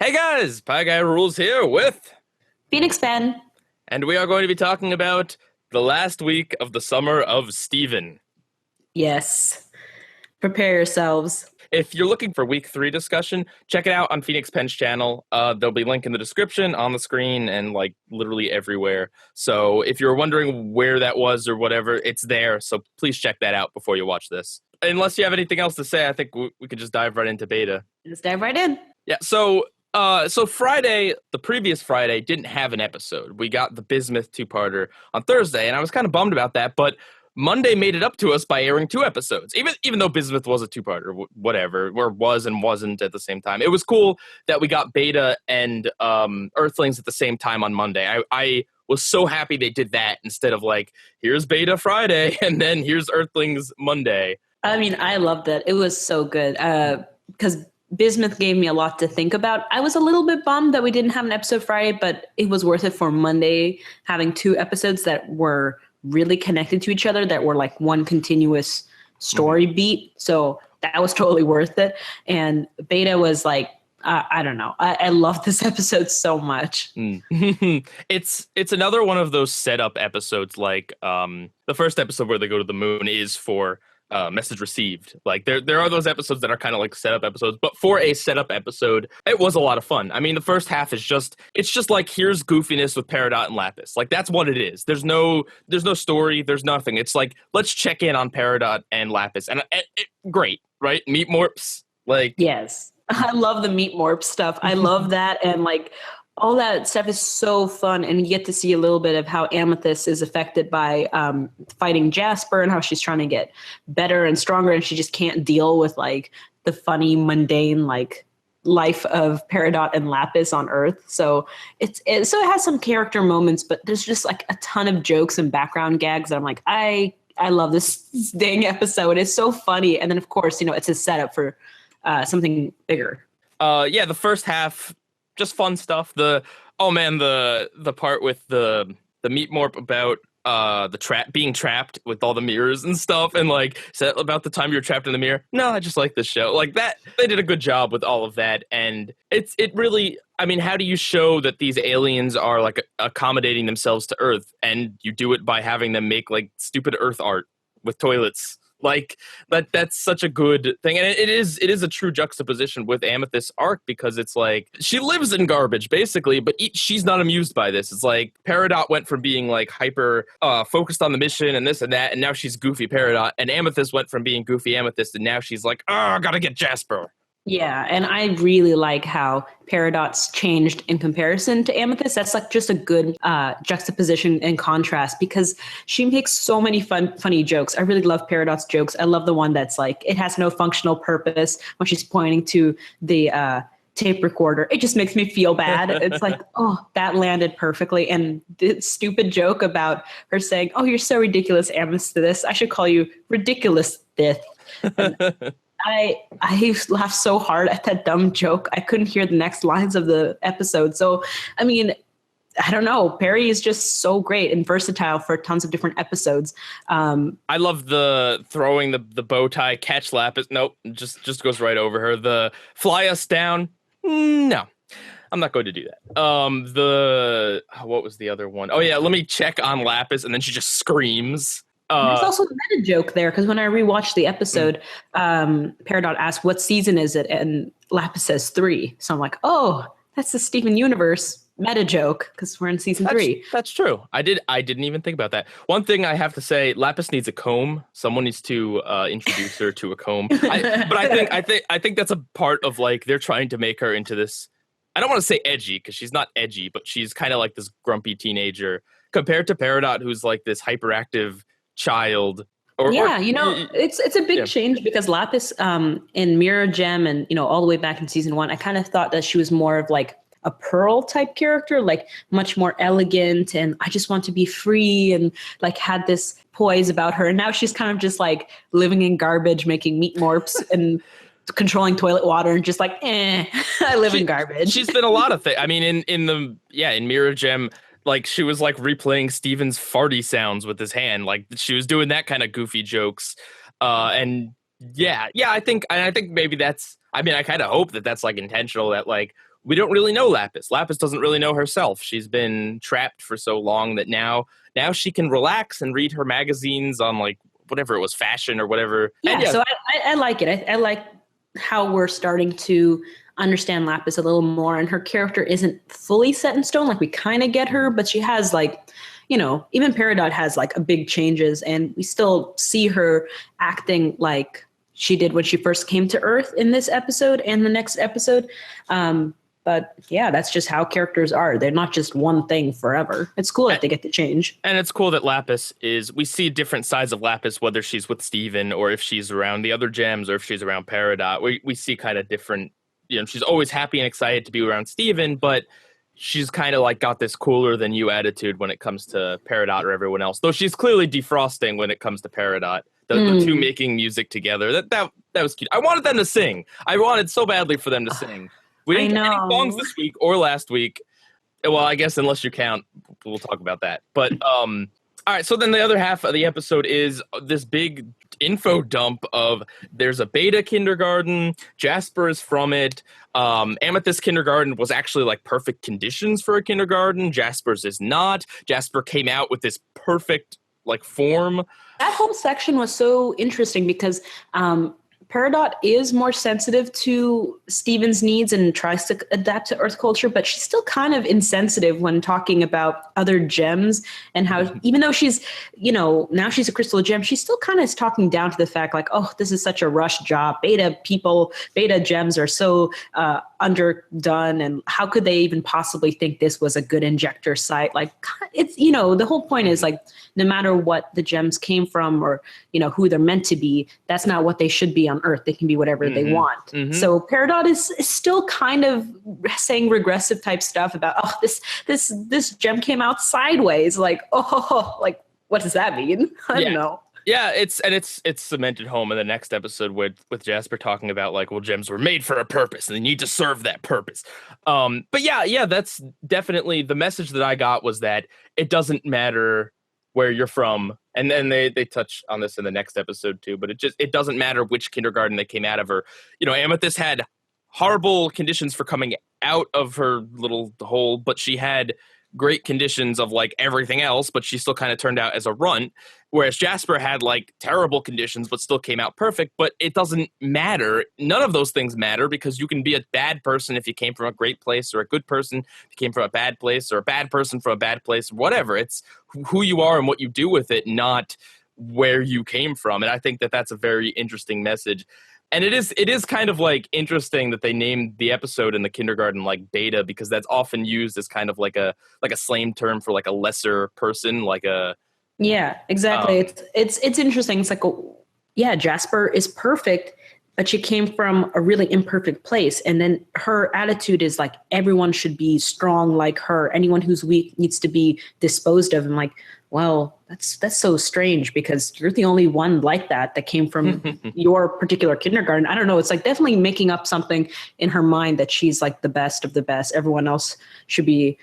Hey guys, PIEGUYRULZ here with, Phoenix Pen. and we are going to be talking about the last week of the summer of Steven. Yes. Prepare yourselves. If you're looking for week 3 discussion, check it out on Phoenix Pen's channel. There'll be a link in the description, on the screen, and like literally everywhere. So if you're wondering where that was or whatever, it's there. So please check that out before you watch this. Unless you have anything else to say, I think we could just dive right into beta. Let's dive right in. Yeah, so Friday, the previous Friday, didn't have an episode. We got the Bismuth two-parter on Thursday, and I was kind of bummed about that, but Monday made it up to us by airing 2 episodes. Even though Bismuth was a two-parter, whatever, or was and wasn't at the same time. It was cool that we got Beta and Earthlings at the same time on Monday. I was so happy they did that instead of like, here's Beta Friday, and then here's Earthlings Monday. I mean, I loved it. It was so good because Bismuth gave me a lot to think about. I was a little bit bummed that we didn't have an episode Friday, but it was worth it for Monday having 2 episodes that were really connected to each other, that were like one continuous story beat. So that was totally worth it. And Beta was like, I don't know. I love this episode so much. It's another one of those setup episodes, like the first episode where they go to the moon is for message received. Like there are those episodes that are kind of like setup episodes, but for a setup episode, it was a lot of fun. I mean, the first half is just like, here's goofiness with Peridot and Lapis. Like that's what it is. There's no story. There's nothing. It's like, let's check in on Peridot and Lapis, and great, right? Meet Morps. Like, yes, I love the Meet Morp stuff. I love that, and like all that stuff is so fun, and you get to see a little bit of how Amethyst is affected by fighting Jasper, and how she's trying to get better and stronger, and she just can't deal with like the funny, mundane like life of Peridot and Lapis on Earth. So it has some character moments, but there's just like a ton of jokes and background gags that I'm like, I love this dang episode. It's so funny, and then of course, it's a setup for something bigger. Yeah, the first half, just fun stuff. The part with the Meat Morp about being trapped with all the mirrors and stuff, and like, is that about the time you're trapped in the mirror? No, I just like this show. Like that, they did a good job with all of that, and it really, I mean, how do you show that these aliens are like accommodating themselves to Earth? And you do it by having them make like stupid Earth art with toilets. Like that's such a good thing, and it is a true juxtaposition with Amethyst's arc, because it's like she lives in garbage basically, but she's not amused by this. It's like Peridot went from being like hyper focused on the mission and this and that, and now she's goofy Peridot, and Amethyst went from being goofy Amethyst, and now she's like, oh, I gotta get Jasper. Yeah, and I really like how Peridot's changed in comparison to Amethyst. That's like just a good juxtaposition and contrast, because she makes so many funny jokes. I really love Peridot's jokes. I love the one that's like, it has no functional purpose, when she's pointing to the tape recorder. It just makes me feel bad. It's like, oh, that landed perfectly. And the stupid joke about her saying, oh, you're so ridiculous, Amethyst. I should call you Ridiculous Thith. I laughed so hard at that dumb joke. I couldn't hear the next lines of the episode. So, I mean, I don't know. Perry is just so great and versatile for tons of different episodes. I love the throwing the bow tie, catch Lapis. Nope, just goes right over her. The fly us down. No, I'm not going to do that. What was the other one? Oh yeah, let me check on Lapis, and then she just screams. There's also the meta joke there, because when I rewatched the episode, Peridot asked, what season is it? And Lapis says 3. So I'm like, oh, that's the Steven Universe meta joke, because we're in season 3. That's true. I didn't even think about that. One thing I have to say, Lapis needs a comb. Someone needs to introduce her to a comb. But I think that's a part of like, they're trying to make her into this. I don't want to say edgy, because she's not edgy, but she's kind of like this grumpy teenager compared to Peridot, who's like this hyperactive child. It's a big change, because Lapis in Mirror Gem and all the way back in season 1, I kind of thought that she was more of like a Pearl type character, like much more elegant, and I just want to be free, and like had this poise about her. And now she's kind of just like living in garbage, making Meat Morps and controlling toilet water, and just like, I live in garbage. She's been a lot of things. I mean, in Mirror Gem, like she was like replaying Steven's farty sounds with his hand. Like she was doing that kind of goofy jokes. I think maybe that's, I mean, I kind of hope that that's like intentional, that like we don't really know Lapis. Lapis doesn't really know herself. She's been trapped for so long that now she can relax and read her magazines on like whatever it was, fashion or whatever. Yeah, and so I like it. I like how we're starting to understand Lapis a little more, and her character isn't fully set in stone. Like, we kind of get her, but she has like, you know, even Peridot has like a big changes, and we still see her acting like she did when she first came to Earth in this episode and the next episode. But yeah, that's just how characters are. They're not just one thing forever. It's cool that they get to change. And it's cool that Lapis we see different sides of Lapis, whether she's with Steven or if she's around the other gems or if she's around Peridot. We see kind of different, you know, she's always happy and excited to be around Steven, but she's kind of like got this cooler than you attitude when it comes to Peridot or everyone else. Though she's clearly defrosting when it comes to Peridot. The two making music together. That was cute. I wanted them to sing. I wanted so badly for them to sing. We didn't get any songs this week or last week. Well, I guess unless you count, we'll talk about that. But all right, so then the other half of the episode is this big info dump of there's a beta kindergarten. Jasper is from it. Amethyst kindergarten was actually like perfect conditions for a kindergarten. Jasper's is not. Jasper came out with this perfect like form. That whole section was so interesting because Peridot is more sensitive to Steven's needs and tries to adapt to Earth culture, but she's still kind of insensitive when talking about other gems and how, even though she's, you know, now she's a crystal gem, she still kind of is talking down to the fact like, oh, this is such a rushed job. Beta gems are so underdone, and how could they even possibly think this was a good injector site? Like, it's, you know, the whole point is like, no matter what the gems came from or, you know, who they're meant to be, that's not what they should be on Earth. They can be whatever they want. So Peridot is still kind of saying regressive type stuff about, oh, this gem came out sideways. Like, oh, like, what does that mean? I don't know. Yeah, it's cemented home in the next episode with Jasper talking about like, well, gems were made for a purpose and they need to serve that purpose. But yeah, that's definitely the message that I got, was that it doesn't matter where you're from. And then they touch on this in the next episode too, but it doesn't matter which kindergarten they came out of. Or, you know, Amethyst had horrible conditions for coming out of her little hole, but she had great conditions of like everything else, but she still kind of turned out as a runt. Whereas Jasper had like terrible conditions, but still came out perfect. But it doesn't matter. None of those things matter, because you can be a bad person if you came from a great place, or a good person if you came from a bad place, or a bad person from a bad place, whatever. It's who you are and what you do with it, not where you came from. And I think that that's a very interesting message. And it is kind of like interesting that they named the episode in the kindergarten like beta, because that's often used as kind of like a slang term for like a lesser person, like a. Yeah, exactly. It's interesting. It's like, yeah, Jasper is perfect, but she came from a really imperfect place. And then her attitude is like, everyone should be strong like her. Anyone who's weak needs to be disposed of. And like, well, that's so strange, because you're the only one like that came from your particular kindergarten. I don't know. It's like definitely making up something in her mind that she's like the best of the best. Everyone else should be,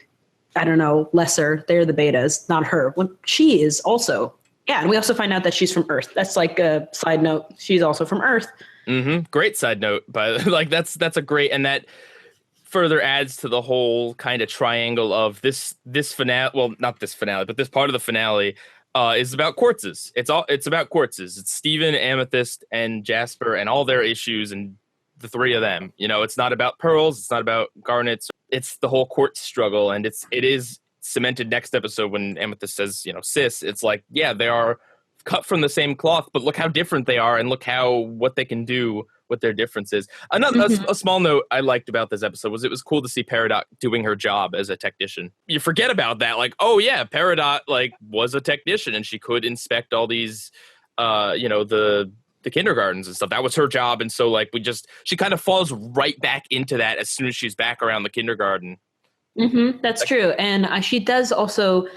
I don't know, lesser. They're the betas, not her. When she is also. Yeah, and we also find out that she's from Earth. That's like a side note. She's also from Earth. Great side note, but like that's a great, and that further adds to the whole kind of triangle of this finale. Well, not this finale, but this part of the finale is about quartzes. It's about quartzes. It's Steven, Amethyst, and Jasper, and all their issues, and the three of them. You know, it's not about pearls. It's not about garnets. It's the whole quartz struggle, and it is cemented next episode when Amethyst says, you know, sis. It's like, yeah, they are cut from the same cloth, but look how different they are, and look what they can do, what their difference is. Another a small note I liked about this episode was it was cool to see Peridot doing her job as a technician. You forget about that, like, oh yeah, Peridot like was a technician and she could inspect all these the kindergartens and stuff. That was her job, and so like she kind of falls right back into that as soon as she's back around the kindergarten. That's true. And she does also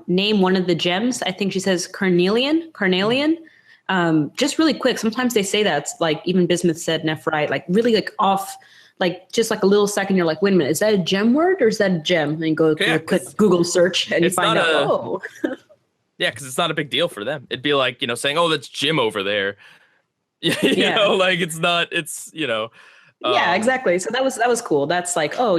name one of the gems. I think she says carnelian. Just really quick. Sometimes they say that, like even Bismuth said Nephrite, like really like off, like just like a little second. You're like, wait a minute, is that a gem word or is that a gem? And you go quick Google search and you find out, yeah, because it's not a big deal for them. It'd be like, saying, oh, that's Jim over there. You Yeah. know, like it's not, it's, Yeah, exactly. So that was cool. That's like, oh,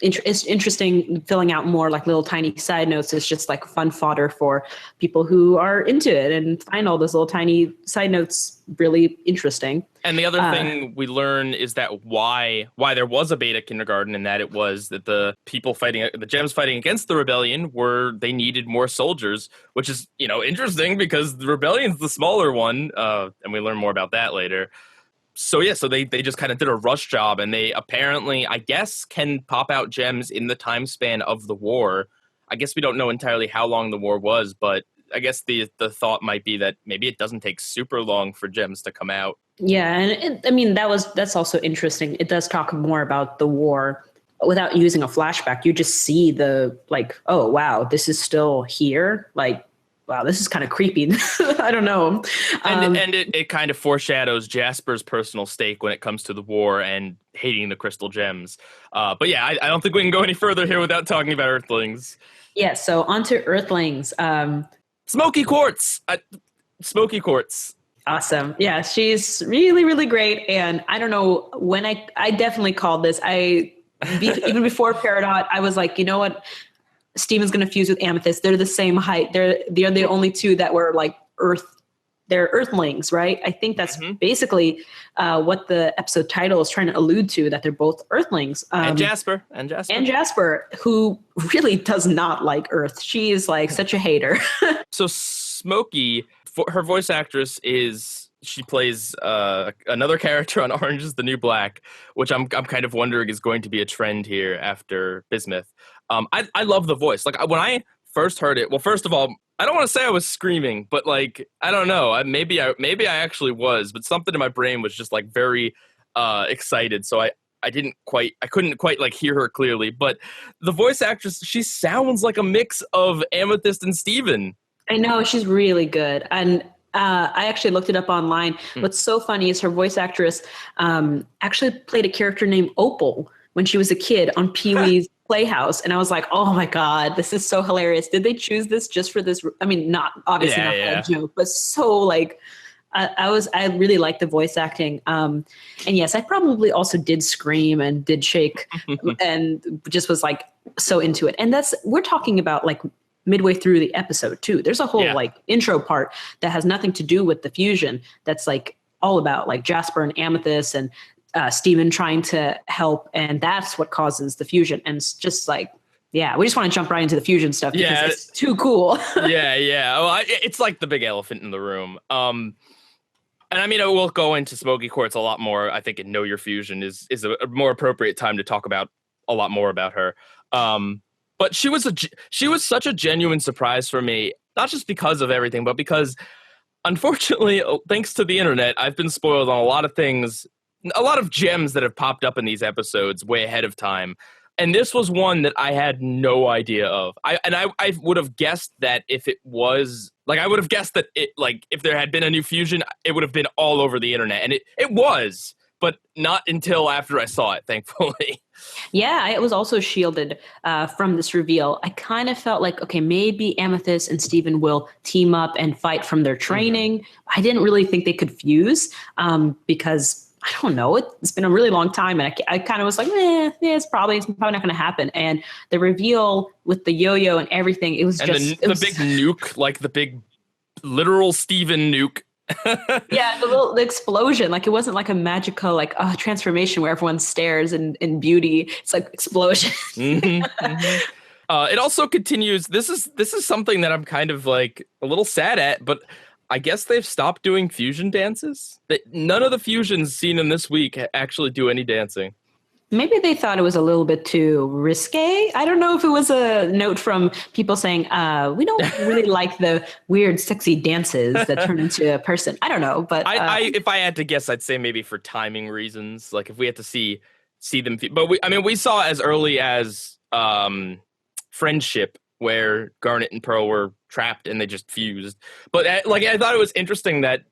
it's interesting filling out more like little tiny side notes. It's just like fun fodder for people who are into it and find all those little tiny side notes really interesting. And the other thing we learn is that why there was a beta kindergarten, and that it was that the gems fighting against the rebellion they needed more soldiers, which is, interesting because the rebellion's the smaller one, and we learn more about that later. So they just kind of did a rush job, and they apparently, I guess, can pop out gems in the time span of the war. I guess we don't know entirely how long the war was, but I guess the thought might be that maybe it doesn't take super long for gems to come out. Yeah, and that's also interesting. It does talk more about the war without using a flashback. You just see the like, oh wow, this is still here. Like, wow, this is kind of creepy. I don't know. And it kind of foreshadows Jasper's personal stake when it comes to the war and hating the crystal gems. But yeah, I don't think we can go any further here without talking about Earthlings. Yeah, so onto Earthlings. Smoky Quartz. Smoky Quartz. Awesome. Yeah, she's really, really great. And I don't know when I definitely called this. Even before Peridot, I was like, you know what? Steven's going to fuse with Amethyst. They're the same height. They're the only two that were like they're Earthlings, right? I think that's basically what the episode title is trying to allude to, that they're both Earthlings. And Jasper, who really does not like Earth. She is like such a hater. So Smokey, her voice actress she plays another character on Orange is the New Black, which I'm kind of wondering is going to be a trend here after Bismuth. I love the voice. Like when I first heard it, well, first of all, I don't want to say I was screaming, but like, I don't know. Maybe I actually was, but something in my brain was just like very excited. So I couldn't quite like hear her clearly, but the voice actress, she sounds like a mix of Amethyst and Steven. I know, she's really good. And I actually looked it up online. What's so funny is her voice actress actually played a character named Opal when she was a kid on Pee-wee's Playhouse. And I was like, oh my God, this is so hilarious. Did they choose this just for this? I mean, not obviously not that joke, but so like, I really liked the voice acting. And yes, I probably also did scream and did shake and just was like so into it. And we're talking about like midway through the episode too. There's a whole like intro part that has nothing to do with the fusion. That's like all about like Jasper and Amethyst and Steven trying to help. And that's what causes the fusion. And it's just like, yeah, we just want to jump right into the fusion stuff because it's too cool. Yeah. Well, it's like the big elephant in the room. And I mean, we'll go into Smoky Quartz a lot more. I think in Know Your Fusion is a more appropriate time to talk about a lot more about her. But she was such a genuine surprise for me, not just because of everything, but because, unfortunately, thanks to the internet, I've been spoiled on a lot of things, a lot of gems that have popped up in these episodes way ahead of time. And this was one that I had no idea of. I would have guessed that if it was, like, I would have guessed that it, like, if there had been a new fusion, it would have been all over the internet. And it was, but not until after I saw it, thankfully. Yeah, it was also shielded from this reveal. I kind of felt like, okay, maybe Amethyst and Steven will team up and fight from their training. I didn't really think they could fuse because, I don't know, it's been a really long time. And I kind of was like, it's probably not going to happen. And the reveal with the yo-yo and everything, it was and just... the big nuke, like the big literal Steven nuke. Yeah, the explosion, like it wasn't like a magical like transformation where everyone stares in beauty. It's like explosion. It also continues. This is something that I'm kind of like a little sad at, but I guess they've stopped doing fusion dances. None of the fusions seen in this week actually do any dancing. Maybe they thought it was a little bit too risque. I don't know if it was a note from people saying, we don't really like the weird, sexy dances that turn into a person. I don't know, but if I had to guess, I'd say maybe for timing reasons. Like if we had to see them, but we saw as early as Friendship, where Garnet and Pearl were trapped and they just fused. But I thought it was interesting that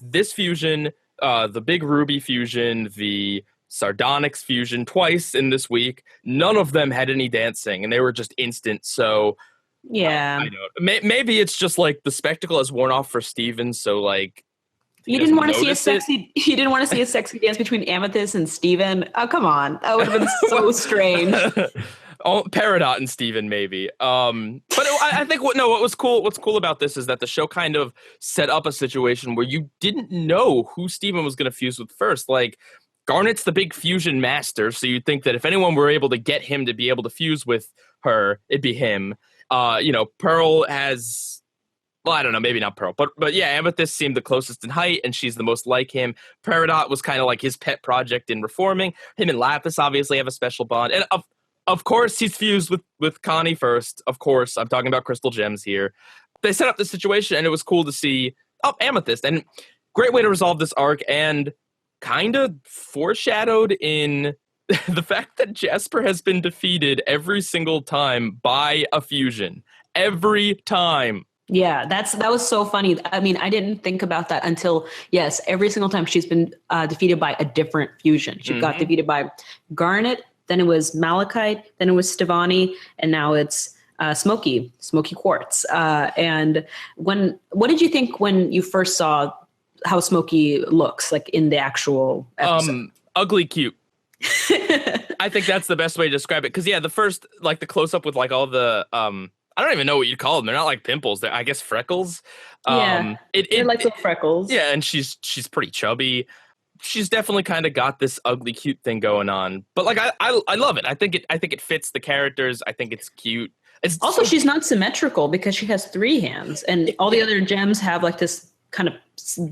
this fusion, the Big Ruby fusion, the Sardonyx fusion twice in this week, none of them had any dancing and they were just instant. So yeah, I know maybe it's just like the spectacle has worn off for Steven, so like You didn't want to see a sexy. You didn't want to see a sexy dance between Amethyst and Steven. Oh, come on, that would have been so strange. Oh, Peridot and Steven, maybe. But I think what was cool. What's cool about this is that the show kind of set up a situation where you didn't know who Steven was going to fuse with first. Like, Garnet's the big fusion master, so you'd think that if anyone were able to get him to be able to fuse with her, it'd be him. Pearl has. Well, I don't know, maybe not Pearl, but yeah, Amethyst seemed the closest in height, and she's the most like him. Peridot was kind of like his pet project in reforming. Him and Lapis obviously have a special bond, and of course he's fused with Connie first. Of course, I'm talking about crystal gems here. They set up the situation, and it was cool to see Amethyst, and great way to resolve this arc, and kind of foreshadowed in the fact that Jasper has been defeated every single time by a fusion. Every time. Yeah, that was so funny. I mean, I didn't think about that until, yes, every single time she's been defeated by a different fusion. She got defeated by Garnet, then it was Malachite, then it was Stevani, and now it's Smoky Quartz. And what did you think when you first saw how Smoky looks, like in the actual episode? Ugly cute. I think that's the best way to describe it. Because, yeah, the first, like, the close-up with, like, all the... I don't even know what you'd call them. They're not like pimples. They're, I guess, freckles. Yeah, they're like little freckles. Yeah, and she's pretty chubby. She's definitely kind of got this ugly, cute thing going on. But like, I love it. I think it fits the characters. I think it's cute. It's also, she's not symmetrical because she has 3 hands, and all the other gems have like this kind of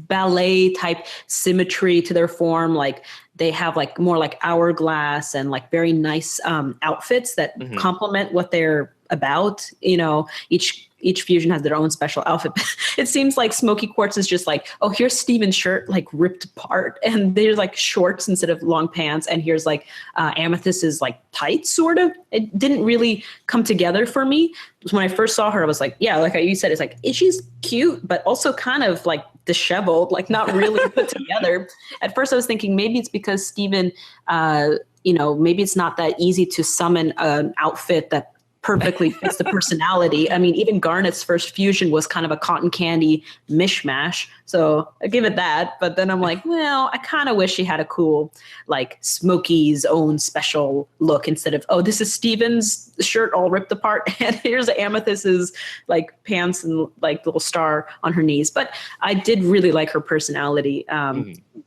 ballet type symmetry to their form. Like they have like more like hourglass and like very nice outfits that complement what they're about. Each fusion has their own special outfit. It seems like Smoky Quartz is just like, oh, here's Steven's shirt like ripped apart, and there's like shorts instead of long pants, and here's like Amethyst is like tight, sort of. It didn't really come together for me. When I first saw her, I was like, yeah, like you said, it's like, she's cute, but also kind of like disheveled, like not really put together. At first I was thinking maybe it's because Steven, maybe it's not that easy to summon an outfit that perfectly fits the personality. I mean, even Garnet's first fusion was kind of a cotton candy mishmash. So I give it that. But then I'm like, well, I kind of wish she had a cool, like Smokey's own special look instead of, oh, this is Steven's shirt all ripped apart, and here's Amethyst's like pants and like little star on her knees. But I did really like her personality.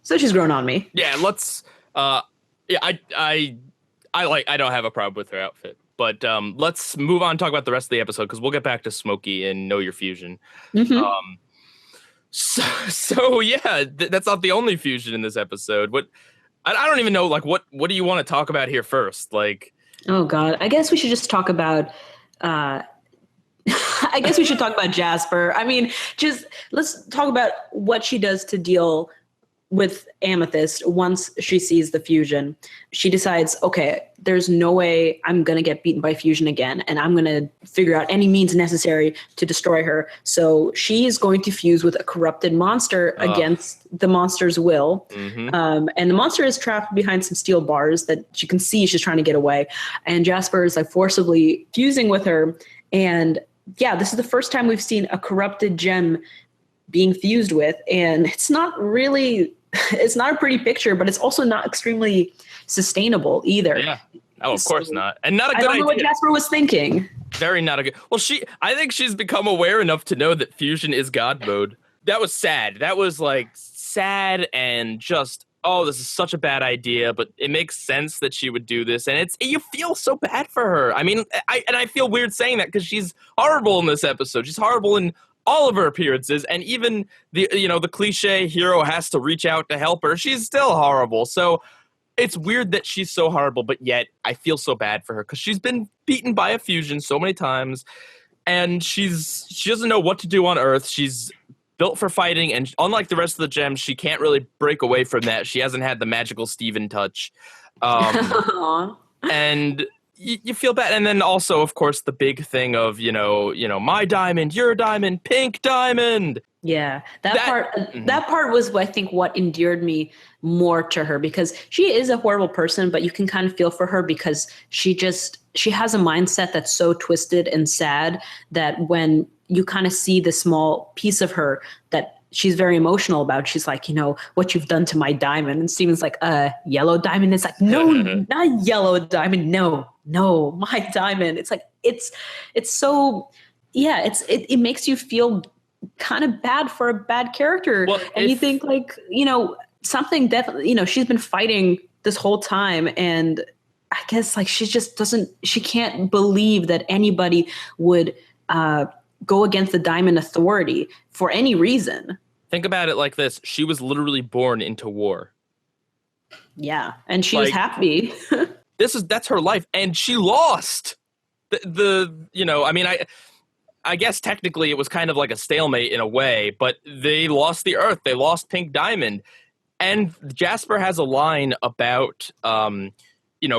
So she's grown on me. Yeah, let's. I don't have a problem with her outfit. But let's move on and talk about the rest of the episode, because we'll get back to Smoky and Know Your Fusion. So yeah, that's not the only fusion in this episode. What I don't even know. Like, what do you want to talk about here first? Like, oh God, I guess we should just talk about. I guess we should talk about Jasper. I mean, just let's talk about what she does to deal with Amethyst. Once she sees the fusion, she decides, okay, there's no way I'm going to get beaten by fusion again, and I'm going to figure out any means necessary to destroy her. So she is going to fuse with a corrupted monster against the monster's will. And the monster is trapped behind some steel bars that you can see she's trying to get away. And Jasper is like forcibly fusing with her. And yeah, this is the first time we've seen a corrupted gem being fused with. And it's not a pretty picture, but it's also not extremely sustainable either. Yeah. Oh, of course not. And not a good idea. I don't know what Jasper was thinking. Very not a good. Well, I think she's become aware enough to know that fusion is God mode. That was sad. That was like sad and just, oh, this is such a bad idea, but it makes sense that she would do this. And you feel so bad for her. I mean, I feel weird saying that because she's horrible in this episode. She's horrible in all of her appearances, and even the cliche hero has to reach out to help her. She's still horrible. So it's weird that she's so horrible, but yet I feel so bad for her because she's been beaten by a fusion so many times, and she doesn't know what to do on Earth. She's built for fighting, and unlike the rest of the gems, she can't really break away from that. She hasn't had the magical Steven touch. And you feel bad. And then also, of course, the big thing of, my diamond, your diamond, pink diamond. Yeah, that part was, I think, what endeared me more to her, because she is a horrible person, but you can kind of feel for her because she has a mindset that's so twisted and sad that when you kind of see the small piece of her that she's very emotional about it. She's like, what you've done to my diamond. And Steven's like, yellow diamond. It's like, no, not yellow diamond. No, my diamond. It's like, it's so, yeah, it makes you feel kind of bad for a bad character. Well, and you think like, something definitely, she's been fighting this whole time. And I guess like, she can't believe that anybody would, go against the diamond authority for any reason. Think about it like this. She was literally born into war. Yeah. And she was happy. That's her life. And she lost I guess technically it was kind of like a stalemate in a way, but they lost the Earth. They lost Pink Diamond. And Jasper has a line about,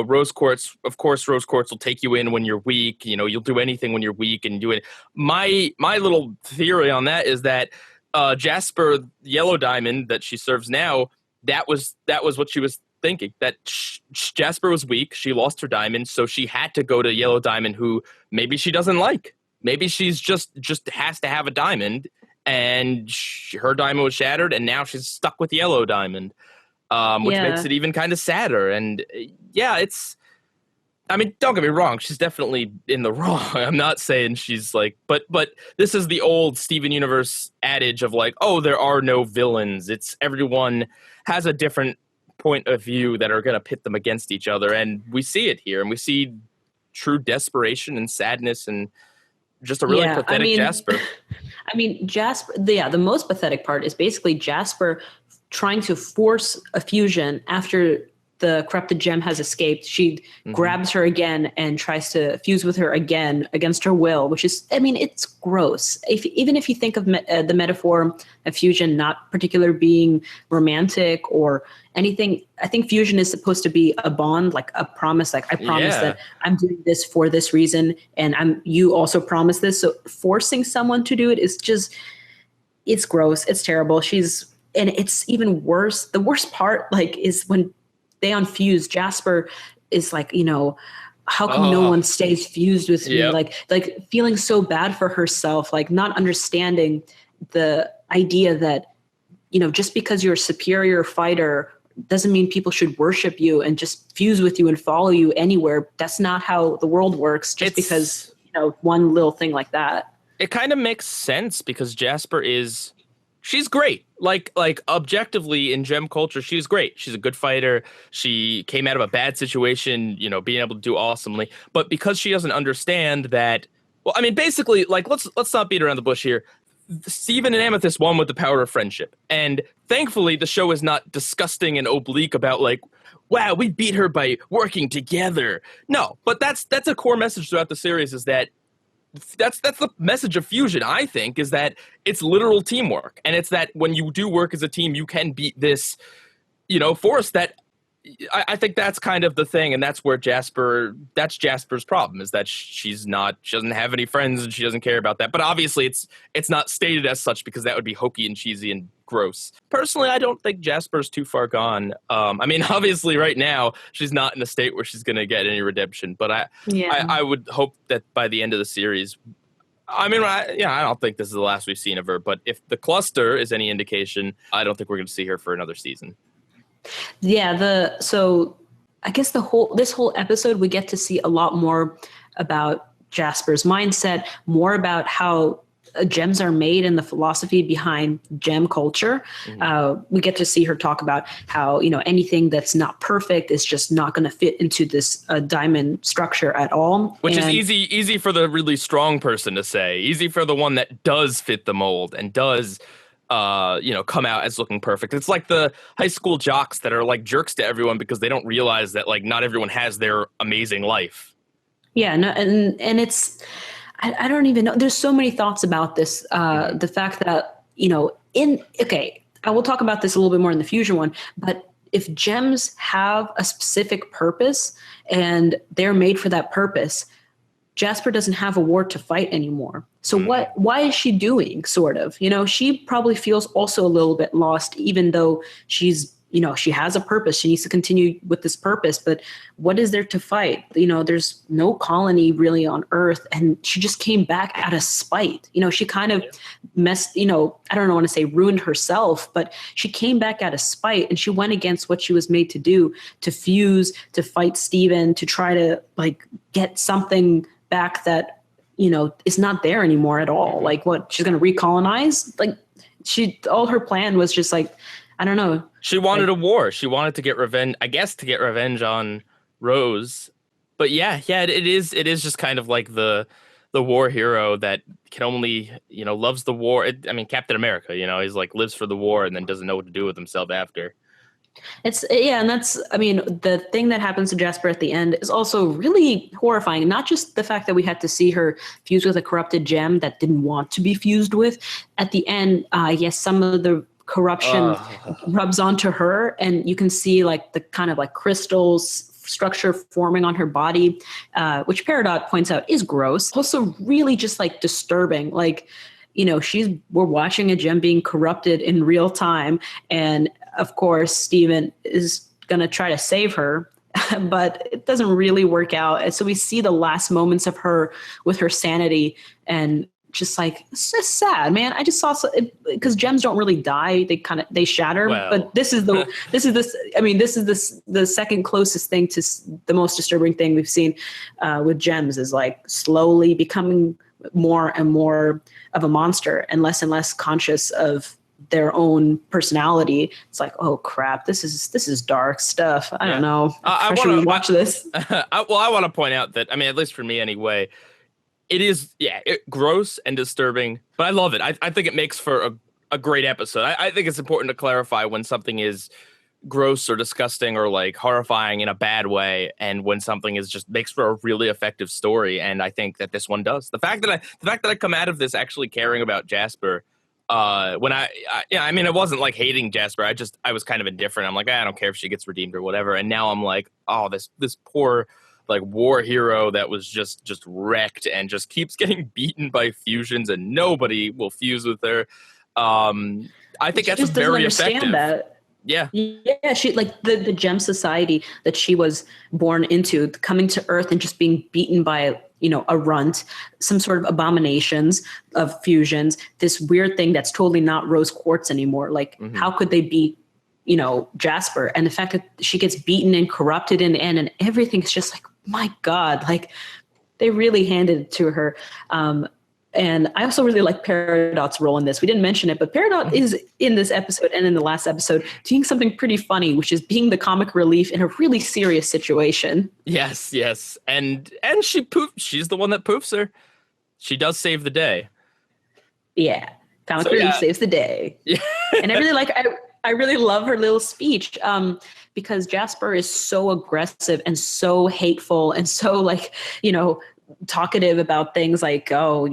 rose quartz. Of course, rose quartz will take you in when you're weak. You'll do anything when you're weak and do it. My little theory on that is that Jasper, yellow diamond that she serves now, that was what she was thinking. That Jasper was weak. She lost her diamond, so she had to go to yellow diamond, who maybe she doesn't like. Maybe she's just has to have a diamond, and her diamond was shattered, and now she's stuck with yellow diamond. Which makes it even kind of sadder. And don't get me wrong. She's definitely in the wrong. I'm not saying she's like, but this is the old Steven Universe adage of like, oh, there are no villains. It's everyone has a different point of view that are going to pit them against each other. And we see it here, and we see true desperation and sadness and just a really pathetic Jasper. Jasper, the most pathetic part is basically Jasper trying to force a fusion after the corrupted gem has escaped. She grabs her again and tries to fuse with her again against her will, which is, it's gross. Even if you think of the metaphor of fusion not particularly being romantic or anything, I think fusion is supposed to be a bond, like a promise. Like, I promise that I'm doing this for this reason, and you also promise this. So forcing someone to do it is just, it's gross. It's terrible. And it's even worse. The worst part, is when they unfuse, Jasper is like, how come no one stays fused with me? Like feeling so bad for herself, like not understanding the idea that, just because you're a superior fighter doesn't mean people should worship you and just fuse with you and follow you anywhere. That's not how the world works, because, one little thing like that. It kind of makes sense because Jasper she's great. Like objectively in gem culture, she's great. She's a good fighter. She came out of a bad situation, being able to do awesomely. But because she doesn't understand that, basically, like, let's not beat around the bush here. Steven and Amethyst won with the power of friendship. And thankfully, the show is not disgusting and oblique about like, wow, we beat her by working together. No, but that's a core message throughout the series, is that that's the message of fusion, I think, is that it's literal teamwork. And it's that when you do work as a team, you can beat this, force that I think that's kind of the thing. And that's where that's Jasper's problem, is that she doesn't have any friends and she doesn't care about that. But obviously it's not stated as such, because that would be hokey and cheesy and gross. Personally, I don't think Jasper's too far gone. Obviously right now she's not in a state where she's going to get any redemption, but I would hope that by the end of the series, I don't think this is the last we've seen of her, but if the cluster is any indication, I don't think we're going to see her for another season. Yeah, so I guess this whole episode, we get to see a lot more about Jasper's mindset, more about how gems are made and the philosophy behind gem culture. We get to see her talk about how, anything that's not perfect is just not going to fit into this diamond structure at all. Which is easy for the really strong person to say, easy for the one that does fit the mold and does come out as looking perfect. It's like the high school jocks that are like jerks to everyone because they don't realize that like not everyone has their amazing life. Yeah, no, and it's, I don't even know. There's so many thoughts about this. The fact that, I will talk about this a little bit more in the fusion one, but if gems have a specific purpose and they're made for that purpose, Jasper doesn't have a war to fight anymore. So why is she doing, sort of? She probably feels also a little bit lost, even though she's, she has a purpose. She needs to continue with this purpose, but what is there to fight? There's no colony really on Earth, and she just came back out of spite. She kind of messed, I don't want to say ruined herself, but she came back out of spite and she went against what she was made to do, to fuse, to fight Steven, to try to like get something back that, is not there anymore at all. Like what, she's going to recolonize? Like all her plan was just like, I don't know. She wanted a war. She wanted to get revenge, I guess, to get revenge on Rose. But yeah, it is just kind of like the war hero that can only, loves the war. Captain America, he's like lives for the war and then doesn't know what to do with himself after. And that's, the thing that happens to Jasper at the end is also really horrifying. Not just the fact that we had to see her fuse with a corrupted gem that didn't want to be fused with. At the end, yes, some of the corruption rubs onto her, and you can see like the kind of like crystals structure forming on her body, which Peridot points out is gross. Also really just like disturbing. Like, we're watching a gem being corrupted in real time. And of course, Steven is going to try to save her, but it doesn't really work out. And so we see the last moments of her with her sanity, and just like, it's just sad, man. I just saw, because gems don't really die. They shatter. Well, but this is the second closest thing to the most disturbing thing we've seen with gems, is like slowly becoming more and more of a monster and less conscious of their own personality. It's like, oh crap, this is dark stuff. I don't know. I want to watch this. I want to point out that, at least for me anyway, it is, gross and disturbing, but I love it. I think it makes for a great episode. I think it's important to clarify when something is gross or disgusting or like horrifying in a bad way, and when something is just makes for a really effective story. And I think that this one does. The fact that I come out of this actually caring about Jasper, when it wasn't like hating Jasper. I was kind of indifferent. I'm like, I don't care if she gets redeemed or whatever. And now I'm like, oh, this poor like war hero that was just wrecked and just keeps getting beaten by fusions, and nobody will fuse with her. I think that's very effective. That. Yeah. She like the gem society that she was born into, coming to Earth and just being beaten by, a runt, some sort of abominations of fusions, this weird thing that's totally not rose quartz anymore. Like, how could they beat, Jasper? And the fact that she gets beaten and corrupted in the end, and everything is just like, my God, like they really handed it to her. And I also really like Peridot's role in this. We didn't mention it, but Peridot is in this episode and in the last episode doing something pretty funny, which is being the comic relief in a really serious situation. Yes. And she's the one that poofs her. She does save the day. Yeah. Comic relief saves the day. Yeah. And I really love her little speech, because Jasper is so aggressive and so hateful and so like, talkative about things like, oh,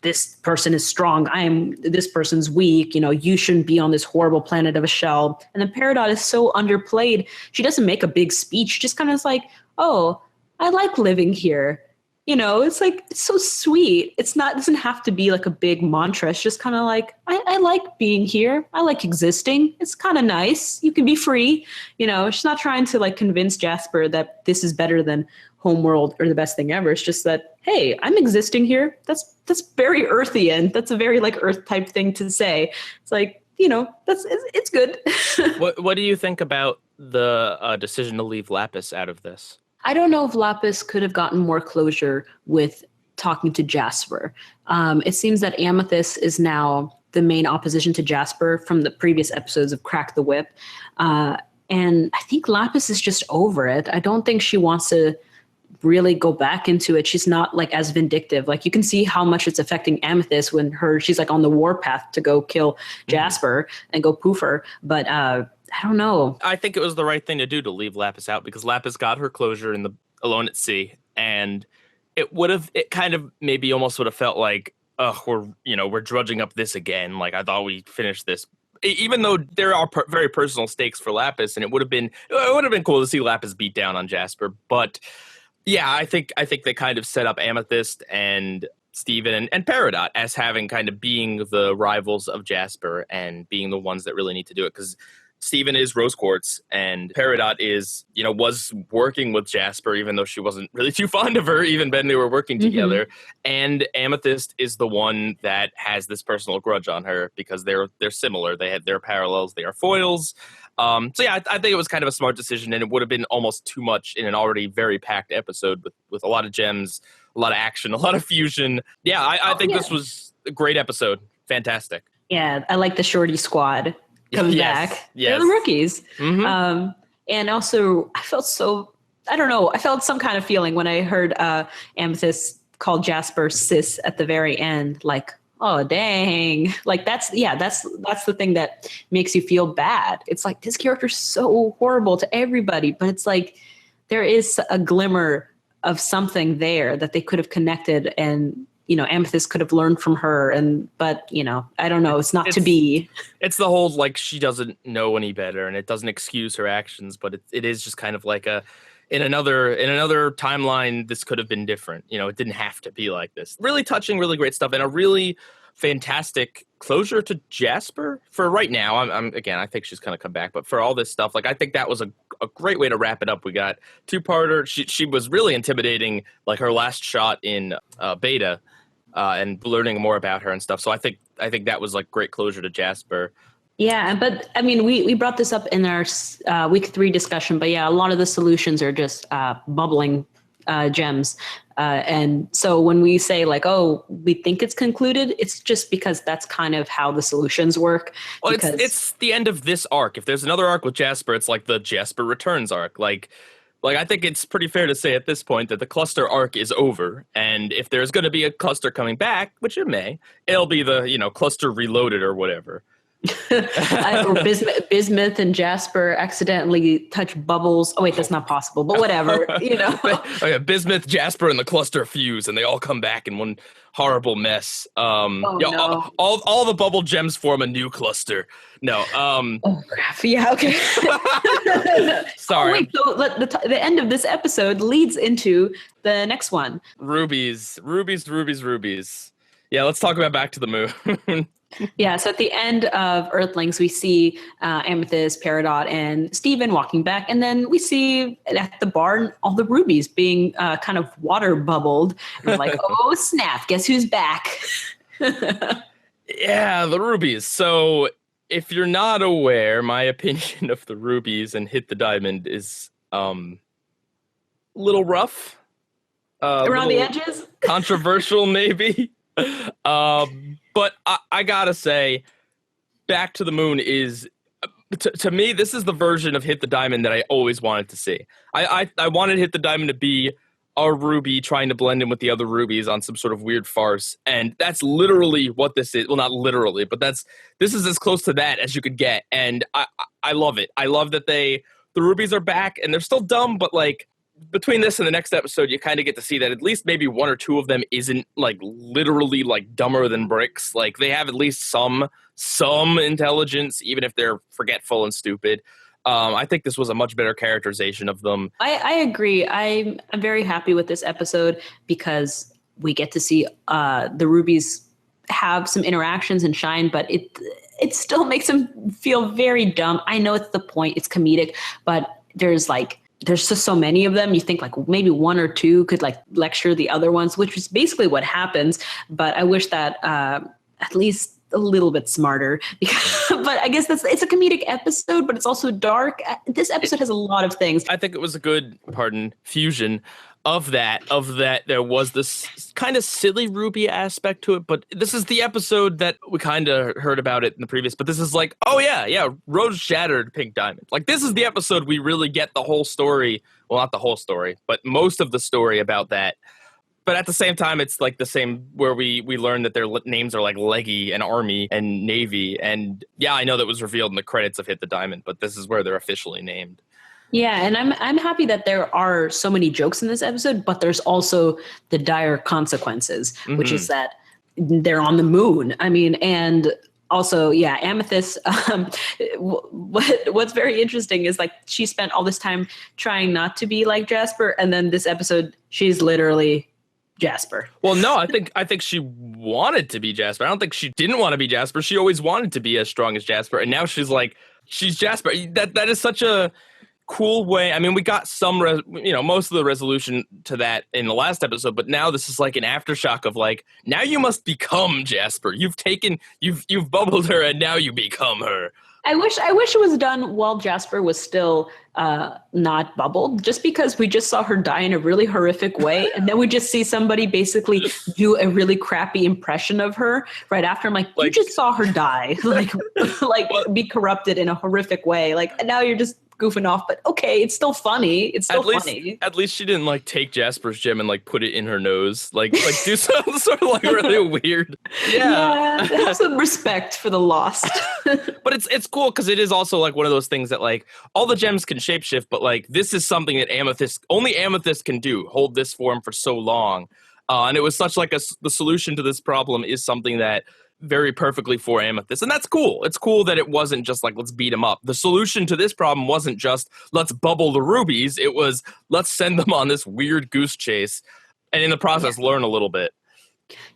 this person is strong, this person's weak, you shouldn't be on this horrible planet of a shell. And then Peridot is so underplayed. She doesn't make a big speech, just kind of like, oh, I like living here. It's like, it's so sweet. It doesn't have to be like a big mantra. It's just kind of like, I like being here. I like existing. It's kind of nice. You can be free. She's not trying to like convince Jasper that this is better than Homeworld or the best thing ever. It's just that, hey, I'm existing here. That's very earthian. That's a very like Earth type thing to say. It's like, it's good. What do you think about the decision to leave Lapis out of this? I don't know if Lapis could have gotten more closure with talking to Jasper. It seems that Amethyst is now the main opposition to Jasper from the previous episodes of Crack the Whip. And I think Lapis is just over it. I don't think she wants to really go back into it. She's not like as vindictive. Like you can see how much it's affecting Amethyst when she's like on the warpath to go kill Jasper and go poof her. But I don't know. I think it was the right thing to do to leave Lapis out, because Lapis got her closure in the Alone at Sea, and it kind of maybe almost would have felt like, oh, we're drudging up this again. Like I thought we finished this, even though there are very personal stakes for Lapis, and it would have been cool to see Lapis beat down on Jasper. But yeah, I think they kind of set up Amethyst and Steven and Peridot as having kind of being the rivals of Jasper and being the ones that really need to do it, because Steven is Rose Quartz, and Peridot is, was working with Jasper, even though she wasn't really too fond of her, even when they were working together. And Amethyst is the one that has this personal grudge on her because they're similar. They're parallels. They are foils. So yeah, I think it was kind of a smart decision, and it would have been almost too much in an already very packed episode with a lot of gems, a lot of action, a lot of fusion. Yeah, I think this was a great episode. Fantastic. Yeah, I like the Shorty Squad comes back. Yes. They're the rookies. And also, I felt some kind of feeling when I heard Amethyst call Jasper sis at the very end. Like, oh, dang. Like, that's the thing that makes you feel bad. It's like, this character's so horrible to everybody, but it's like, there is a glimmer of something there that they could have connected, and Amethyst could have learned from her, but I don't know. It's not to be. It's the whole, like, she doesn't know any better, and it doesn't excuse her actions, but it is just kind of like in another timeline, this could have been different. It didn't have to be like this. Really touching, really great stuff, and a really fantastic closure to Jasper for right now. I think she's going to come back, but for all this stuff, like, I think that was a great way to wrap it up. We got two-parter. She was really intimidating, like her last shot in beta. And learning more about her and stuff. So I think that was like great closure to Jasper. Yeah, but I mean, we brought this up in our week 3 discussion, but yeah, a lot of the solutions are just bubbling gems. And so when we say like, oh, we think it's concluded, it's just because that's kind of how the solutions work. Well, it's the end of this arc. If there's another arc with Jasper, it's like the Jasper Returns arc. Like, I think it's pretty fair to say at this point that the cluster arc is over. And if there's going to be a cluster coming back, which it may, it'll be the, cluster reloaded or whatever. Or Bismuth and Jasper accidentally touch bubbles. Oh, wait, that's not possible, but whatever, Bismuth, Jasper, and the cluster fuse, and they all come back in one horrible mess. No. All the bubble gems form a new cluster. No. Oh, crap. Yeah, okay. Sorry. Oh, wait, so the end of this episode leads into the next one. Rubies. Yeah, let's talk about Back to the Moon. Yeah, so at the end of Earthlings, we see Amethyst, Peridot, and Steven walking back. And then we see at the barn all the rubies being kind of water bubbled. And we're like, oh, snap, guess who's back? Yeah, the rubies. So if you're not aware, my opinion of the rubies and Hit the Diamond is a little rough. Around the edges? Controversial, maybe. But I gotta say, Back to the Moon is, to me, this is the version of Hit the Diamond that I always wanted to see. I wanted Hit the Diamond to be a ruby trying to blend in with the other rubies on some sort of weird farce, and that's literally what this is. Well, not literally, but this is as close to that as you could get, and I love it. I love that the rubies are back, and they're still dumb, but like, between this and the next episode, you kind of get to see that at least maybe one or two of them isn't like literally like dumber than bricks. Like, they have at least some intelligence, even if they're forgetful and stupid. I think this was a much better characterization of them. I agree. I'm very happy with this episode because we get to see the rubies have some interactions and shine, but it still makes them feel very dumb. I know it's the point, it's comedic, but there's just so many of them. You think like maybe one or two could like lecture the other ones, which is basically what happens. But I wish that at least a little bit smarter. But I guess it's a comedic episode, but it's also dark. This episode has a lot of things. I think it was a good, fusion of that there was this kind of silly ruby aspect to it, but this is the episode that we kind of heard about it in the previous, but this is like, oh yeah, Rose shattered Pink Diamond. Like, this is the episode we really get the whole story. Well, not the whole story, but most of the story about that. But at the same time, it's like the same where we learn that their names are like Leggy and Army and Navy. And yeah, I know that was revealed in the credits of Hit the Diamond, but this is where they're officially named. Yeah, and I'm happy that there are so many jokes in this episode, but there's also the dire consequences, which is that they're on the moon. I mean, and also, yeah, Amethyst, what's very interesting is like she spent all this time trying not to be like Jasper, and then this episode, she's literally Jasper. Well, no, I think she wanted to be Jasper. I don't think she didn't want to be Jasper. She always wanted to be as strong as Jasper, and now she's like, she's Jasper. That is such a cool way. I mean, we got some, most of the resolution to that in the last episode, but now this is like an aftershock of like, now you must become Jasper. You've bubbled her, and now you become her. I wish it was done while Jasper was still not bubbled, just because we just saw her die in a really horrific way, and then we just see somebody basically do a really crappy impression of her right after. I'm like, you just saw her die, like be corrupted in a horrific way, like, and now you're just goofing off, but okay, it's still funny. It's still funny. At least she didn't like take Jasper's gem and like put it in her nose, like do something sort of like really weird. Yeah, have some respect for the lost. But it's cool because it is also like one of those things that like all the gems can shapeshift, but like this is something that only Amethyst can do. Hold this form for so long, and it was such like the solution to this problem is something that very perfectly for Amethyst. And that's cool. It's cool that it wasn't just like, let's beat him up. The solution to this problem wasn't just, let's bubble the rubies. It was, let's send them on this weird goose chase and in the process learn a little bit.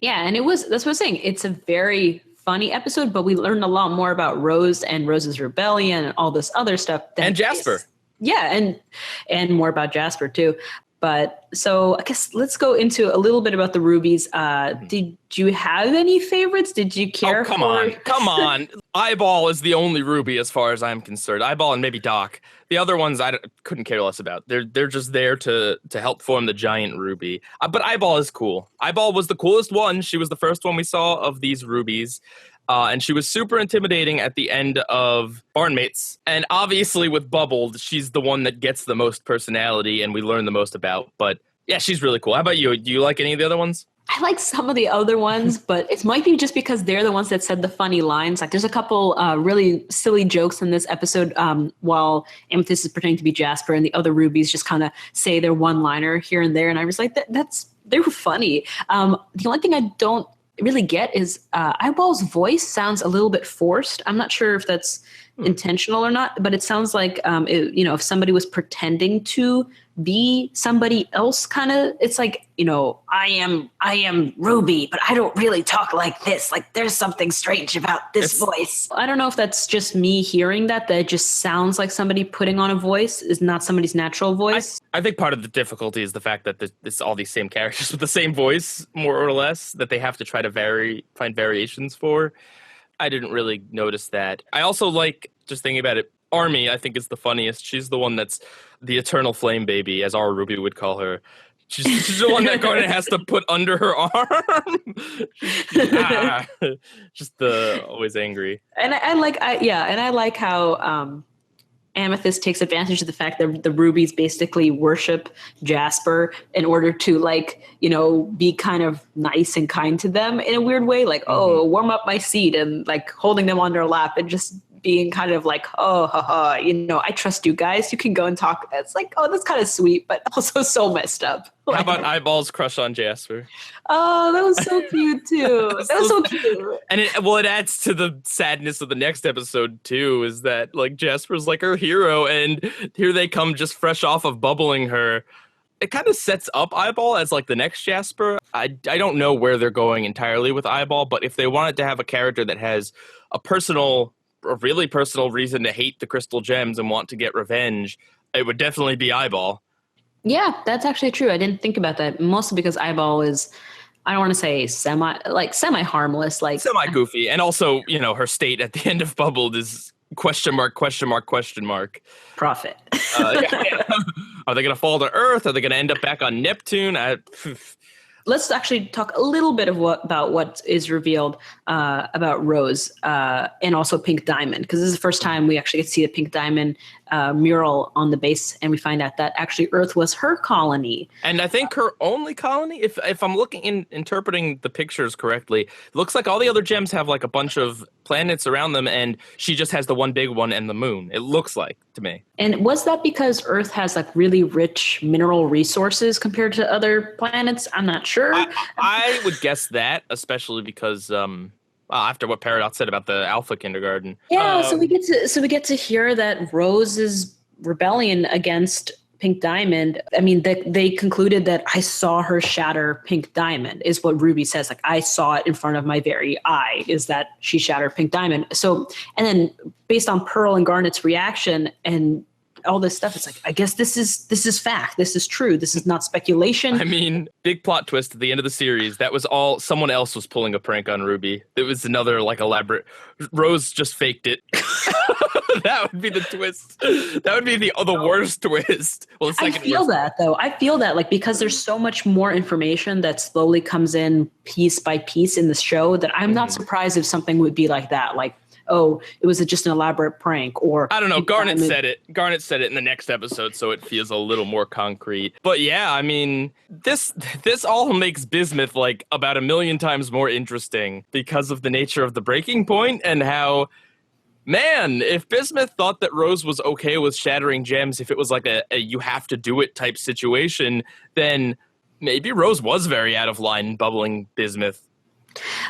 Yeah, and that's what I was saying. It's a very funny episode, but we learned a lot more about Rose and Rose's rebellion and all this other stuff. And Jasper. And more about Jasper too. But so I guess let's go into a little bit about the rubies. Did you have any favorites? Did you care? Oh, come on. Eyeball is the only ruby as far as I'm concerned. Eyeball and maybe Doc. The other ones I couldn't care less about. They're just there to help form the giant ruby. But Eyeball is cool. Eyeball was the coolest one. She was the first one we saw of these rubies. And she was super intimidating at the end of Barnmates. And obviously with Bubbled, she's the one that gets the most personality and we learn the most about. But yeah, she's really cool. How about you? Do you like any of the other ones? I like some of the other ones, but it might be just because they're the ones that said the funny lines. Like there's a couple really silly jokes in this episode while Amethyst is pretending to be Jasper and the other rubies just kind of say their one-liner here and there. And I was like, they were funny. The only thing I don't really get is Eyeball's voice sounds a little bit forced. I'm not sure if that's intentional or not, but it sounds like if somebody was pretending to be somebody else, kind of, it's like, I am Ruby, but I don't really talk like this. Like there's something strange about this voice. I don't know if that's just me hearing that it just sounds like somebody putting on a voice is not somebody's natural voice. I think part of the difficulty is the fact that it's all these same characters with the same voice, more or less, that they have to try to find variations for. I didn't really notice that. I also like, just thinking about it, Army, I think, is the funniest. She's the one that's the eternal flame baby, as our Ruby would call her. She's the one that Garnet has to put under her arm. Just always angry. And I like how Amethyst takes advantage of the fact that the rubies basically worship Jasper in order to be kind of nice and kind to them in a weird way. Like, warm up my seat, and like holding them on their lap and just being kind of like, I trust you guys. You can go and talk. It's like, that's kind of sweet, but also so messed up. How about Eyeball's crush on Jasper? Oh, that was so cute too. That was so cute. And it adds to the sadness of the next episode too, is that like Jasper's like her hero, and here they come just fresh off of bubbling her. It kind of sets up Eyeball as like the next Jasper. I don't know where they're going entirely with Eyeball, but if they wanted to have a character that has a really personal reason to hate the crystal gems and want to get revenge, it would definitely be Eyeball. Yeah, that's actually true. I didn't think about that. Mostly because Eyeball is, I don't want to say semi-harmless, like semi-goofy. And also, her state at the end of Bubbled is question mark. Profit. Yeah. Are they going to fall to Earth? Are they going to end up back on Neptune? Let's actually talk a little bit about what is revealed about Rose and also Pink Diamond, because this is the first time we actually get to see the Pink Diamond mural on the base, and we find out that actually Earth was her colony. And I think her only colony, if I'm interpreting the pictures correctly, it looks like all the other gems have like a bunch of planets around them, and she just has the one big one and the moon, it looks like to me. And was that because Earth has like really rich mineral resources compared to other planets? I'm not sure. I would guess that, especially because after what Paradox said about the Alpha Kindergarten. Yeah, so we get to hear that Rose's rebellion against Pink Diamond, I mean, they concluded that I saw her shatter Pink Diamond is what Ruby says. Like, I saw it in front of my very eye, is that she shattered Pink Diamond. So, and then based on Pearl and Garnet's reaction and all this stuff, it's like, I guess this is fact. This is true. This is not speculation. I mean, big plot twist at the end of the series. That was all, someone else was pulling a prank on Ruby. It was another like elaborate, Rose just faked it. That would be the twist. That would be the worst twist. Well, the second I feel that though. I feel that like, because there's so much more information that slowly comes in piece by piece in the show that I'm not surprised if something would be like that. Like, oh, it was just an elaborate prank, or I don't know. Garnet said it. Garnet said it in the next episode, so it feels a little more concrete. But yeah, I mean, this all makes Bismuth like about 1 million times more interesting because of the nature of the breaking point and how, man, if Bismuth thought that Rose was okay with shattering gems, if it was like a you have to do it type situation, then maybe Rose was very out of line bubbling Bismuth.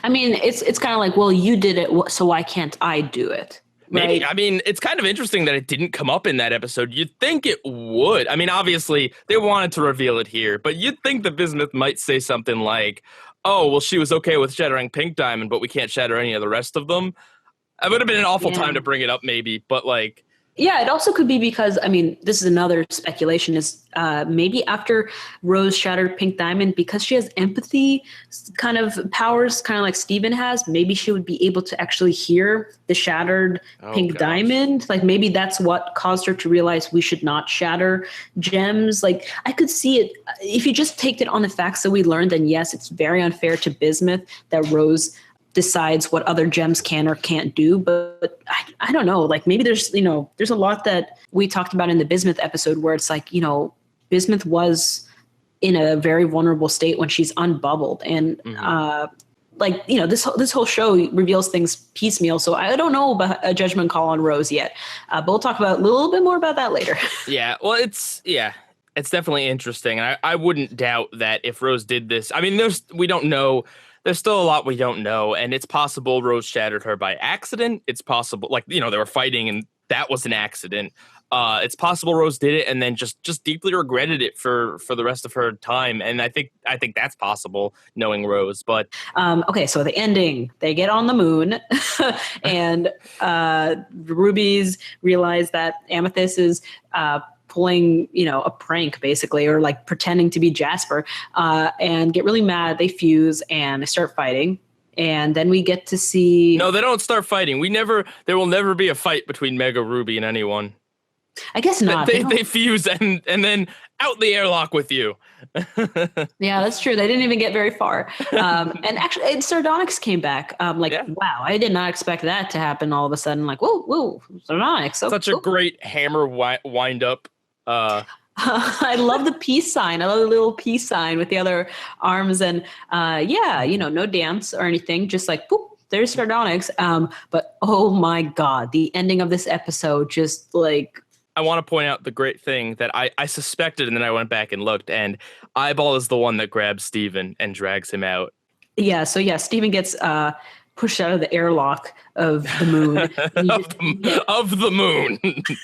I mean, it's kind of like, well, you did it, so why can't I do it? Right? Maybe. I mean, it's kind of interesting that it didn't come up in that episode. You'd think it would. I mean, obviously, they wanted to reveal it here, but you'd think that Bismuth might say something like, oh, well, she was okay with shattering Pink Diamond, but we can't shatter any of the rest of them. It would have been an awful time to bring it up, maybe, but like... Yeah, it also could be because, I mean, this is another speculation, is maybe after Rose shattered Pink Diamond, because she has empathy kind of powers, kind of like Steven has, maybe she would be able to actually hear the shattered Pink Diamond. Like, maybe that's what caused her to realize we should not shatter gems. Like, I could see it. If you just take it on the facts that we learned, then yes, it's very unfair to Bismuth that Rose decides what other gems can or can't do. But I don't know, like maybe there's a lot that we talked about in the Bismuth episode where it's like, Bismuth was in a very vulnerable state when she's unbubbled. And this whole show reveals things piecemeal. So I don't know about a judgment call on Rose yet. But we'll talk about a little bit more about that later. Yeah, well, it's definitely interesting. And I wouldn't doubt that if Rose did this, I mean, we don't know. There's still a lot we don't know, and it's possible Rose shattered her by accident. It's possible, like, they were fighting and that was an accident. It's possible Rose did it and then just deeply regretted it for the rest of her time. And I think that's possible, knowing Rose. But okay, so the ending, they get on the moon and Rubies realize that Amethyst is pulling, a prank basically, or like pretending to be Jasper, and get really mad. They fuse and they start fighting. And then we get to see... No, they don't start fighting. There will never be a fight between Mega Ruby and anyone. I guess not. They fuse and then out the airlock with you. Yeah, that's true. They didn't even get very far. And actually, Sardonyx came back. Wow, I did not expect that to happen all of a sudden. Like, whoa, Sardonyx. Such a great hammer wind up. I love the peace sign. I love the little peace sign with the other arms. And no dance or anything. Just like, boop, there's Sardonyx. But oh my God, the ending of this episode just like... I want to point out the great thing that I suspected, and then I went back and looked, and Eyeball is the one that grabs Steven and drags him out. Yeah, so Steven gets pushed out of the airlock of the moon. of the moon.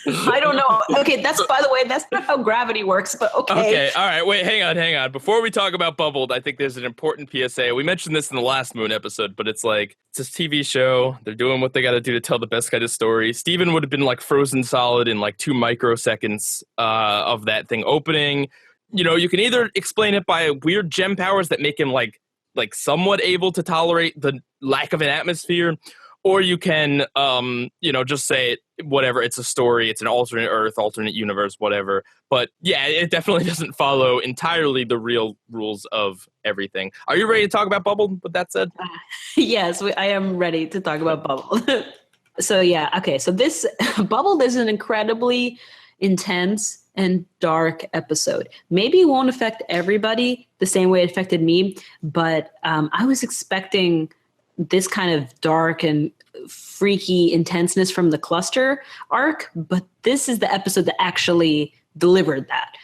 I don't know. Okay, by the way, that's not how gravity works, but okay. Okay, all right, wait, hang on. Before we talk about Bubbled, I think there's an important PSA. We mentioned this in the last Moon episode, but it's like, it's this TV show. They're doing what they got to do to tell the best kind of story. Steven would have been like frozen solid in like 2 microseconds of that thing opening. You can either explain it by weird gem powers that make him like somewhat able to tolerate the lack of an atmosphere, or you can, just say whatever, it's a story, it's an alternate Earth, alternate universe, whatever. But yeah, it definitely doesn't follow entirely the real rules of everything. Are you ready to talk about Bubble, with that said? Yes, I am ready to talk about Bubble. So yeah, okay, so this Bubble is an incredibly intense and dark episode. Maybe it won't affect everybody the same way it affected me, but I was expecting this kind of dark and freaky intenseness from the cluster arc, but this is the episode that actually delivered that.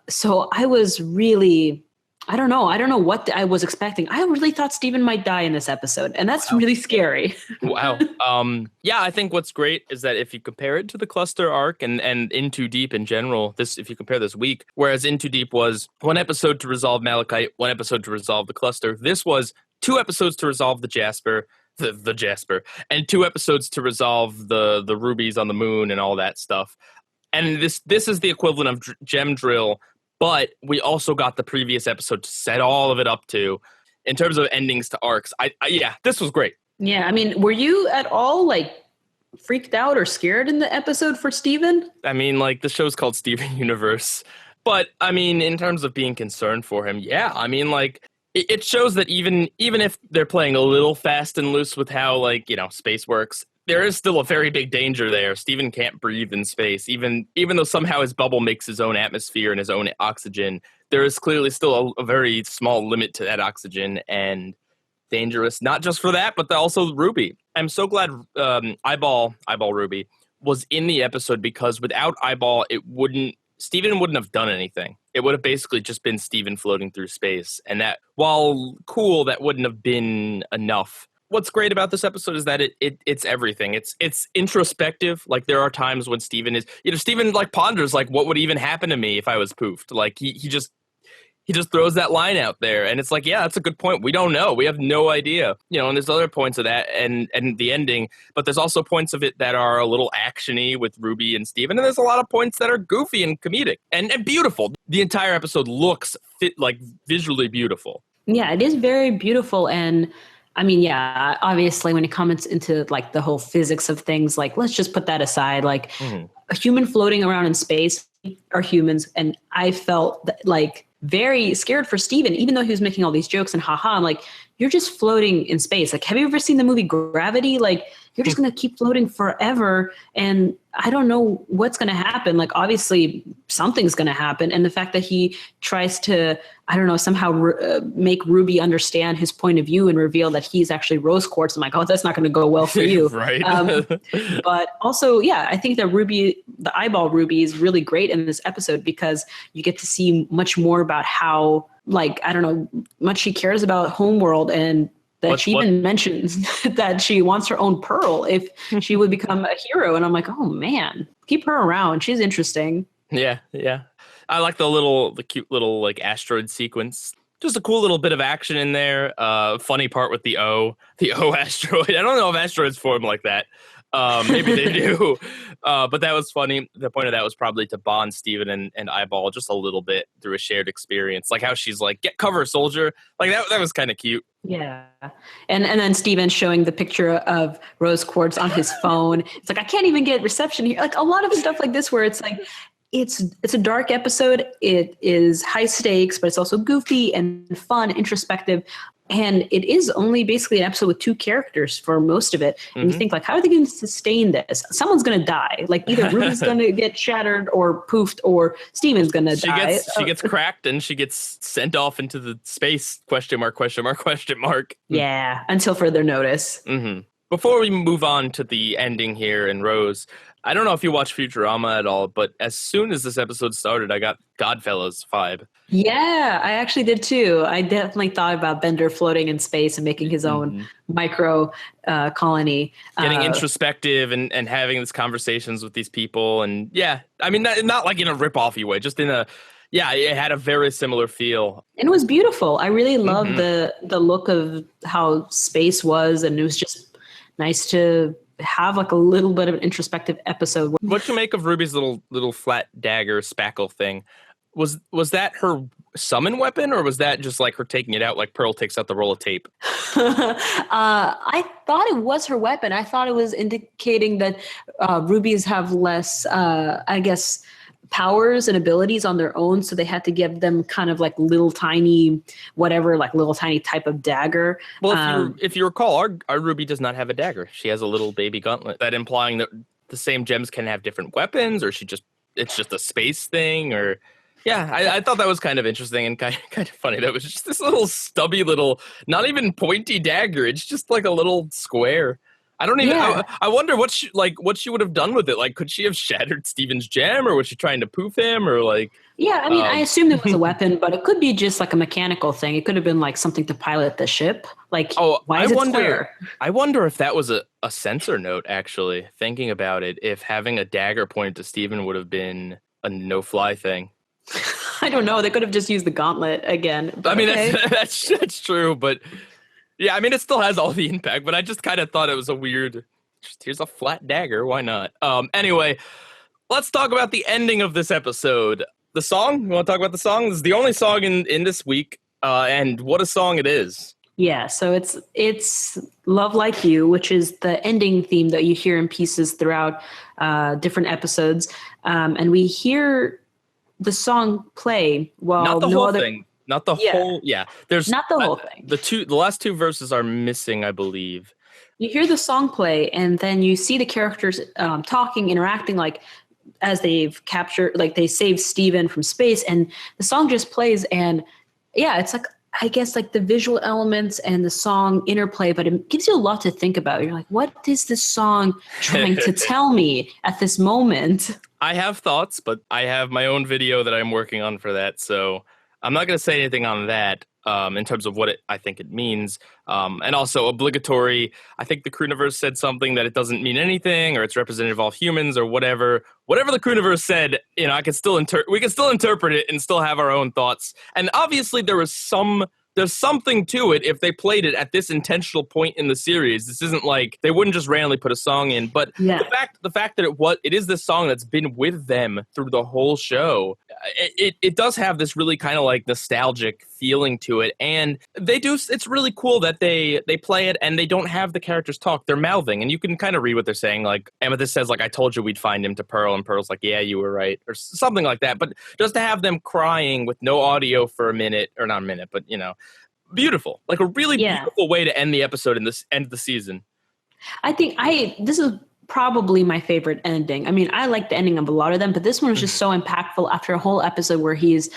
So I was really I don't know. I don't know what I was expecting. I really thought Steven might die in this episode, and that's really scary. Wow. Yeah, I think what's great is that if you compare it to the cluster arc and In Too Deep in general, if you compare this week, whereas In Too Deep was one episode to resolve Malachite, one episode to resolve the cluster, this was 2 episodes to resolve the Jasper, the Jasper, and 2 episodes to resolve the rubies on the moon and all that stuff. And this is the equivalent of Gem Drill, but we also got the previous episode to set all of it up to. In terms of endings to arcs, yeah, this was great. Yeah, I mean, were you at all like freaked out or scared in the episode for Steven? I mean, like, the show's called Steven Universe. But, I mean, in terms of being concerned for him, yeah, I mean, like, it shows that even if they're playing a little fast and loose with how, like, space works, there is still a very big danger there. Steven can't breathe in space. Even though somehow his bubble makes his own atmosphere and his own oxygen, there is clearly still a very small limit to that oxygen, and dangerous, not just for that, but also Ruby. I'm so glad Eyeball Ruby was in the episode, because without Eyeball, Steven wouldn't have done anything. It would have basically just been Steven floating through space. And that, while cool, that wouldn't have been enough. What's great about this episode is that it's everything. It's introspective. Like, there are times when Steven like ponders, like, what would even happen to me if I was poofed? Like, he just throws that line out there, and it's like, yeah, that's a good point. We don't know. We have no idea. And there's other points of that and the ending, but there's also points of it that are a little actiony with Ruby and Steven, and there's a lot of points that are goofy and comedic and beautiful. The entire episode looks visually beautiful. Yeah, it is very beautiful. And I mean, yeah, obviously when it comes into like the whole physics of things, like, let's just put that aside. Like, a human floating around in space are humans. And I felt like very scared for Steven, even though he was making all these jokes and haha. I'm like, you're just floating in space. Like, have you ever seen the movie Gravity? Like, you're just going to keep floating forever. And I don't know what's going to happen. Like, obviously something's going to happen. And the fact that he tries to, I don't know, somehow make Ruby understand his point of view and reveal that he's actually rose quartz. I'm like, oh, that's not going to go well for you. Right. But also, yeah, I think that the Eyeball Ruby is really great in this episode, because you get to see much more about how, like, I don't know, much she cares about Homeworld, and that she even mentions that she wants her own pearl if she would become a hero. And I'm like, oh man, keep her around. She's interesting. Yeah. I like the cute little like asteroid sequence. Just a cool little bit of action in there. Funny part with the O asteroid. I don't know if asteroids form like that. Maybe they do. But that was funny. The point of that was probably to bond Steven and Eyeball just a little bit through a shared experience. Like how she's like, get cover, soldier. Like that was kind of cute. Yeah. And then Steven showing the picture of rose quartz on his phone. It's like, I can't even get reception here. Like a lot of stuff like this where it's like, it's a dark episode. It is high stakes, but it's also goofy and fun, introspective. And it is only basically an episode with 2 characters for most of it. And you think, like, how are they going to sustain this? Someone's going to die. Like, either Ruby's going to get shattered or poofed, or Steven's going to die. She gets cracked and she gets sent off into the space, question mark. Yeah, until further notice. Mm-hmm. Before we move on to the ending here in Rose, I don't know if you watch Futurama at all, but as soon as this episode started, I got Godfellas vibe. Yeah, I actually did too. I definitely thought about Bender floating in space and making his own micro colony. Getting introspective and having these conversations with these people. And yeah, I mean, not like in a rip-offy way, just in a, yeah, it had a very similar feel. And it was beautiful. I really loved the look of how space was, and it was just nice to have like a little bit of an introspective episode. What you make of Ruby's little flat dagger spackle thing? Was that her summon weapon, or was that just like her taking it out like Pearl takes out the roll of tape? I thought it was her weapon. I thought it was indicating that rubies have less, I guess, powers and abilities on their own, so they had to give them kind of like little tiny type of dagger. Well, if you recall, our Ruby does not have a dagger. She has a little baby gauntlet. That implying that the same gems can have different weapons, or it's just a space thing, or yeah, I thought that was kind of interesting and kind of funny. That was just this little stubby little, not even pointy dagger. It's just like a little square. I don't even. Yeah. I wonder what she would have done with it. Like, could she have shattered Steven's gem, or was she trying to poof him, or like? Yeah, I mean, I assumed it was a weapon, but it could be just like a mechanical thing. It could have been like something to pilot the ship. Like, Oh, why is it square? I wonder if that was a censor note. Actually, thinking about it, if having a dagger pointed to Steven would have been a no-fly thing. I don't know. They could have just used the gauntlet again. I mean, okay. that's true, but yeah, I mean, it still has all the impact. But I just kind of thought it was a weird. Just here's a flat dagger. Why not? Anyway, let's talk about the ending of this episode. The song. You want to talk about the song? This is the only song in this week, and what a song it is. Yeah, so it's Love Like You, which is the ending theme that you hear in pieces throughout different episodes, and we hear the song play while Not the no whole other thing. Not the whole. Yeah, there's not the whole thing. The last two verses are missing, I believe. You hear the song play, and then you see the characters talking, interacting, like as they've captured, like they saved Steven from space, and the song just plays, and yeah, it's like, I guess, like the visual elements and the song interplay, but it gives you a lot to think about. You're like, what is this song trying to tell me at this moment? I have thoughts, but I have my own video that I'm working on for that, so I'm not going to say anything on that in terms of what I think it means. And also obligatory, I think the Crewniverse said something that it doesn't mean anything, or it's representative of all humans, or whatever. Whatever the Crewniverse said, you know, we can still interpret it and still have our own thoughts. And obviously there's something to it if they played it at this intentional point in the series. This isn't like they wouldn't just randomly put a song in, but Yeah. the fact that it is this song that's been with them through the whole show, it does have this really kind of like nostalgic feeling to it, and it's really cool that they play it and they don't have the characters talk. They're mouthing, and you can kind of read what they're saying. Like Amethyst says, like, I told you we'd find him, to Pearl, and Pearl's like, yeah, you were right, or something like that. But just to have them crying with no audio for a minute, or not a minute, but you know, beautiful, like a really beautiful way to end the episode in this end of the season. I think this is probably my favorite ending. I mean, I like the ending of a lot of them, but this one was just so impactful after a whole episode where he's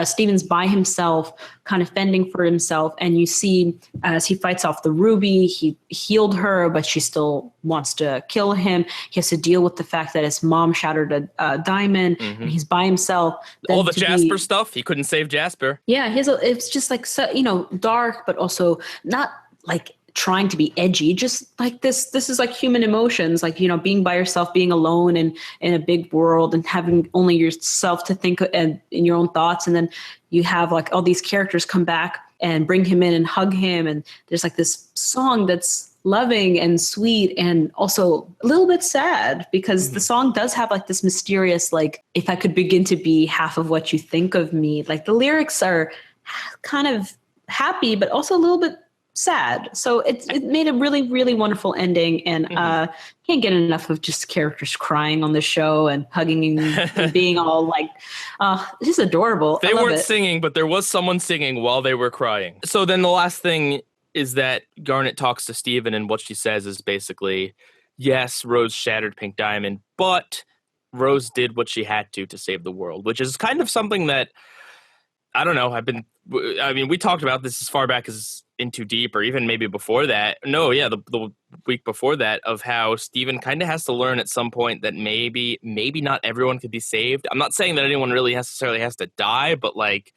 Steven's by himself, kind of fending for himself, and you see as he fights off the Ruby, he healed her, but she still wants to kill him. He has to deal with the fact that his mom shattered a diamond, and he's by himself. All the Jasper stuff, he couldn't save Jasper. Yeah, it's just like, so, you know, dark, but also not like trying to be edgy, just like this is like human emotions, like, you know, being by yourself, being alone and in a big world and having only yourself to think and in your own thoughts. And then you have like all these characters come back and bring him in and hug him. And there's like this song that's loving and sweet and also a little bit sad, because the song does have like this mysterious, like, if I could begin to be half of what you think of me, like the lyrics are kind of happy, but also a little bit sad. So it made a really, really wonderful ending, and can't get enough of just characters crying on the show and hugging and being all like, it's just adorable. They weren't singing, but there was someone singing while they were crying. So then the last thing is that Garnet talks to Steven, and what she says is basically, yes, Rose shattered Pink Diamond, but Rose did what she had to save the world, which is kind of something that, I don't know, we talked about this as far back as Into Deep, or even maybe before that. No, yeah, the week before that, of how Steven kind of has to learn at some point that maybe not everyone could be saved. I'm not saying that anyone really necessarily has to die, but like,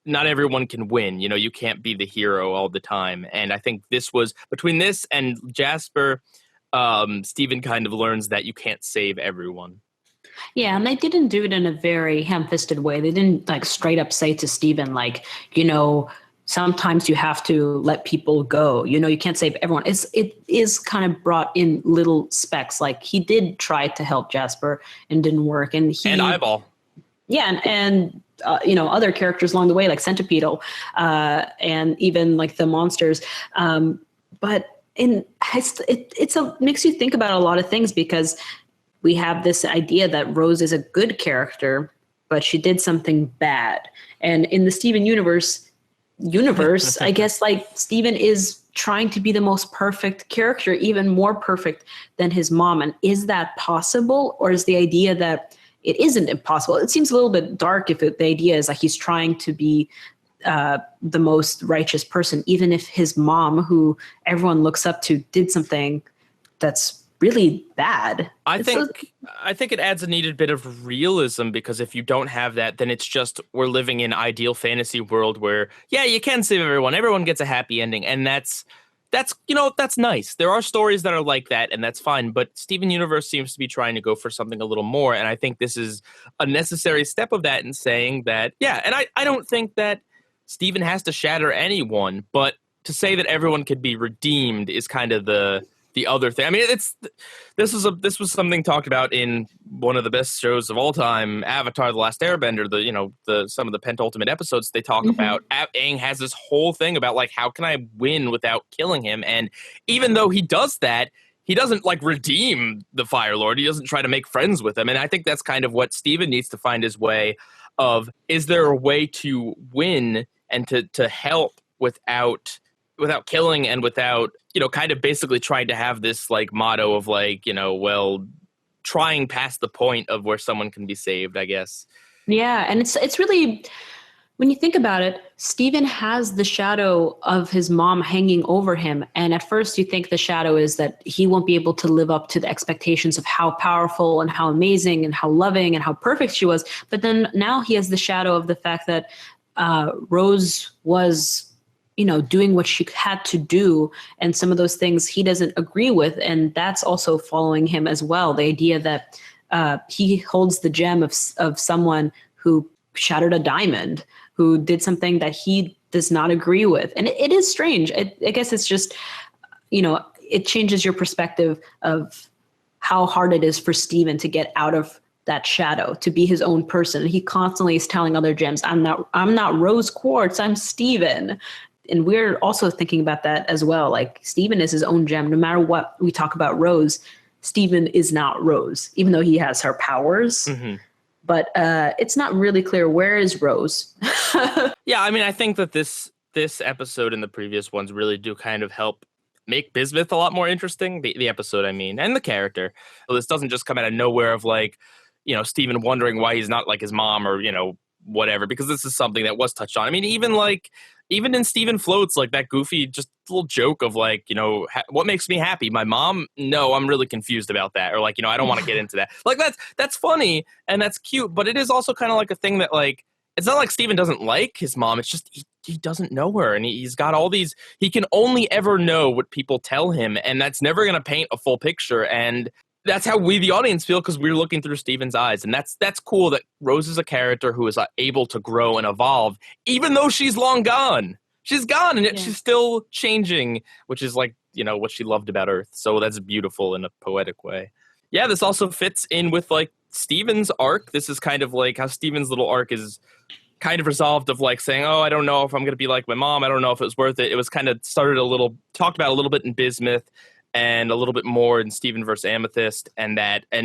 not everyone can win. You know, you can't be the hero all the time. And I think this was, between this and Jasper, Steven kind of learns that you can't save everyone. Yeah, and they didn't do it in a very ham-fisted way. They didn't like straight up say to Steven, like, you know, sometimes you have to let people go. You know, you can't save everyone. It is kind of brought in little specks. Like, he did try to help Jasper and didn't work. And Eyeball. Yeah, and you know, other characters along the way, like Centipedal, and even like the monsters. But it makes you think about a lot of things, because we have this idea that Rose is a good character, but she did something bad. And in the Steven universe, I guess, like, Steven is trying to be the most perfect character, even more perfect than his mom. And is that possible? Or is the idea that it isn't impossible? It seems a little bit dark if the idea is like he's trying to be the most righteous person, even if his mom, who everyone looks up to, did something that's really bad. I think it adds a needed bit of realism, because if you don't have that, then it's just we're living in ideal fantasy world where, yeah, you can save everyone. Everyone gets a happy ending, and that's that's nice. There are stories that are like that, and that's fine. But Steven Universe seems to be trying to go for something a little more, and I think this is a necessary step of that in saying that, yeah. And I don't think that Steven has to shatter anyone, but to say that everyone could be redeemed is kind of the other thing. I mean, this was something talked about in one of the best shows of all time, Avatar: The Last Airbender. The some of the penultimate episodes they talk about. Aang has this whole thing about like, how can I win without killing him? And even though he does that, he doesn't like redeem the Fire Lord. He doesn't try to make friends with him. And I think that's kind of what Steven needs to find his way of. Is there a way to win and to help without killing, and without, kind of basically trying to have this like motto of like, trying past the point of where someone can be saved, I guess. Yeah. And it's really, when you think about it, Steven has the shadow of his mom hanging over him. And at first you think the shadow is that he won't be able to live up to the expectations of how powerful and how amazing and how loving and how perfect she was. But then now he has the shadow of the fact that Rose was, doing what she had to do, and some of those things he doesn't agree with. And that's also following him as well. The idea that he holds the gem of someone who shattered a diamond, who did something that he does not agree with. And it is strange. I guess it's just, it changes your perspective of how hard it is for Steven to get out of that shadow, to be his own person. And he constantly is telling other gems, I'm not Rose Quartz, I'm Steven. And we're also thinking about that as well. Like, Steven is his own gem. No matter what we talk about Rose, Steven is not Rose, even though he has her powers. Mm-hmm. But it's not really clear, where is Rose? Yeah, I mean, I think that this episode and the previous ones really do kind of help make Bismuth a lot more interesting. The episode, I mean, and the character. So this doesn't just come out of nowhere of like, Steven wondering why he's not like his mom, or, whatever, because this is something that was touched on. I mean, even in Steven Floats, like that goofy, just little joke of like, what makes me happy? My mom? No, I'm really confused about that. Or like, I don't want to get into that. Like that's funny and that's cute, but it is also kind of like a thing that like, it's not like Steven doesn't like his mom. It's just he doesn't know her, and he's got all these. He can only ever know what people tell him, and that's never going to paint a full picture. And that's how we, the audience, feel, because we're looking through Steven's eyes. And that's cool that Rose is a character who is able to grow and evolve, even though she's long gone. She's gone, and yet she's still changing, which is like, what she loved about Earth. So that's beautiful in a poetic way. Yeah, this also fits in with like Steven's arc. This is kind of like how Steven's little arc is kind of resolved, of like saying, oh, I don't know if I'm going to be like my mom. I don't know if it was worth it. It was kind of talked about a little bit in Bismuth, and a little bit more in Steven vs. Amethyst, and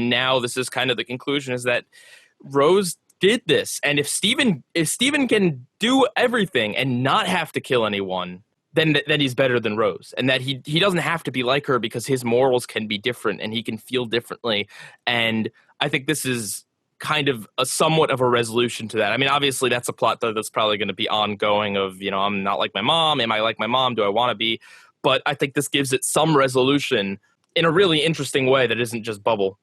now this is kind of the conclusion, is that Rose did this. And if Steven can do everything and not have to kill anyone, then he's better than Rose. And that he doesn't have to be like her, because his morals can be different and he can feel differently. And I think this is kind of a somewhat of a resolution to that. I mean, obviously that's a plot that's probably going to be ongoing of, I'm not like my mom. Am I like my mom? Do I want to be? But I think this gives it some resolution in a really interesting way that isn't just bubble.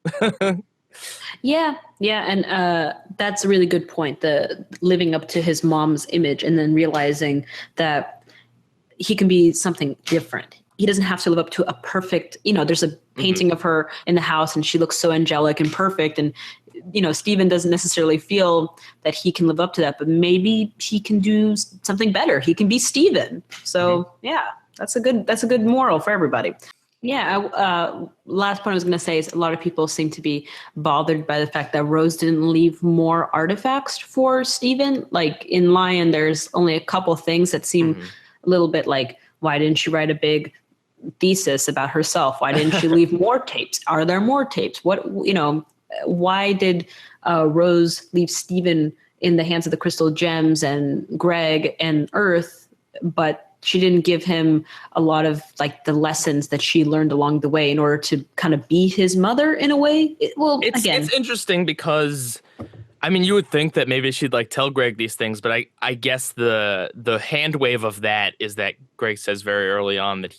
Yeah. And that's a really good point. The living up to his mom's image and then realizing that he can be something different. He doesn't have to live up to a perfect, there's a painting of her in the house and she looks so angelic and perfect. And, Steven doesn't necessarily feel that he can live up to that, but maybe he can do something better. He can be Steven. So yeah. That's a good moral for everybody. Yeah. Last point I was going to say is a lot of people seem to be bothered by the fact that Rose didn't leave more artifacts for Steven. Like in Lion, there's only a couple things that seem a little bit like, why didn't she write a big thesis about herself? Why didn't she leave more tapes? Are there more tapes? Why did Rose leave Steven in the hands of the crystal gems and Greg and Earth, but she didn't give him a lot of like the lessons that she learned along the way in order to kind of be his mother in a way? It's interesting because, I mean, you would think that maybe she'd like tell Greg these things, but I guess the hand wave of that is that Greg says very early on that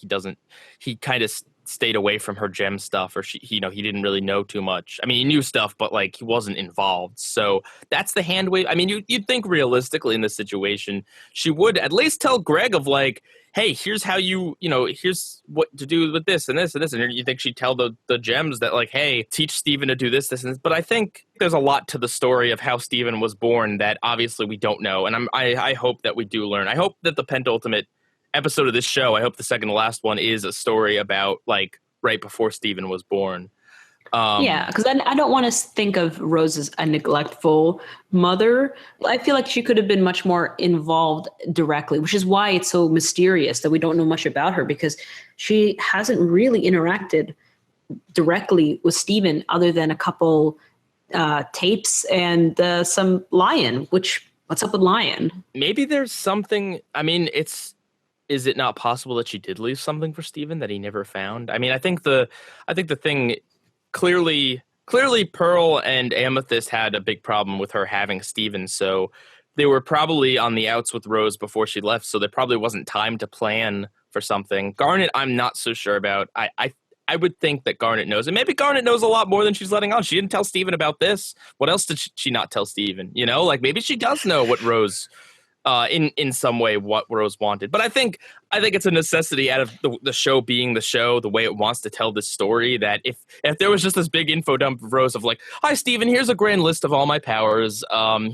he kind of stayed away from her gem stuff, or he didn't really know too much. I mean, he knew stuff, but like he wasn't involved. So that's the hand wave. I mean, you'd think realistically in this situation, she would at least tell Greg of like, hey, here's how here's what to do with this and this and this. And you think she'd tell the gems that like, hey, teach Steven to do this and this. But I think there's a lot to the story of how Steven was born that obviously we don't know. And I hope that we do learn. I hope that the penultimate episode of this show, I hope the second to last one, is a story about like right before Steven was born. Yeah, because I don't want to think of Rose as a neglectful mother. I feel like she could have been much more involved directly, which is why it's so mysterious that we don't know much about her, because she hasn't really interacted directly with Steven other than a couple tapes and some Lion, what's up with Lion? Maybe there's something, I mean, is it not possible that she did leave something for Steven that he never found? I mean, I think the thing... Clearly, Pearl and Amethyst had a big problem with her having Steven, so they were probably on the outs with Rose before she left, so there probably wasn't time to plan for something. Garnet, I'm not so sure about. I would think that Garnet knows, and maybe Garnet knows a lot more than she's letting on. She didn't tell Steven about this. What else did she not tell Steven? You know, like maybe she does know what Rose... in some way what Rose wanted. But I think it's a necessity out of the show being the show, the way it wants to tell this story, that if there was just this big info dump of Rose of like, hi, Steven, here's a grand list of all my powers.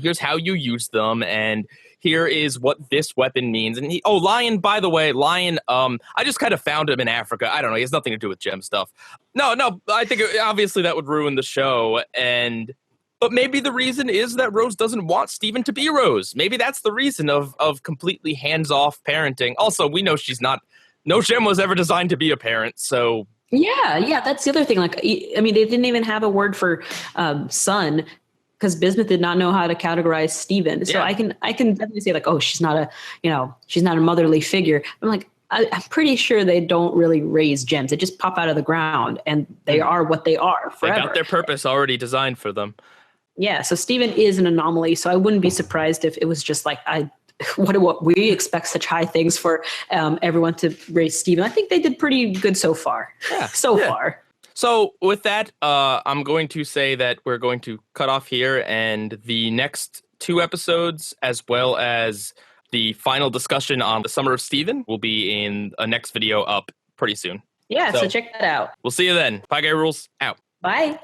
Here's how you use them. And here is what this weapon means. And Lion, by the way, Lion, I just kind of found him in Africa. I don't know. He has nothing to do with gem stuff. No, I think obviously that would ruin the show. But maybe the reason is that Rose doesn't want Steven to be Rose. Maybe that's the reason of completely hands-off parenting. Also, we know no gem was ever designed to be a parent, so... Yeah, that's the other thing. Like, I mean, they didn't even have a word for son, because Bismuth did not know how to categorize Steven. So yeah. I can definitely say like, oh, she's not a motherly figure. I'm like, I'm pretty sure they don't really raise gems. They just pop out of the ground, and they are what they are forever. They got their purpose already designed for them. Yeah, so Steven is an anomaly, so I wouldn't be surprised if it was just like, what we expect such high things for everyone to raise Steven. I think they did pretty good so far. Yeah, far. So with that, I'm going to say that we're going to cut off here, and the next 2 episodes, as well as the final discussion on the Summer of Steven, will be in a next video up pretty soon. Yeah, so check that out. We'll see you then. PIEGUYRULZ, out. Bye.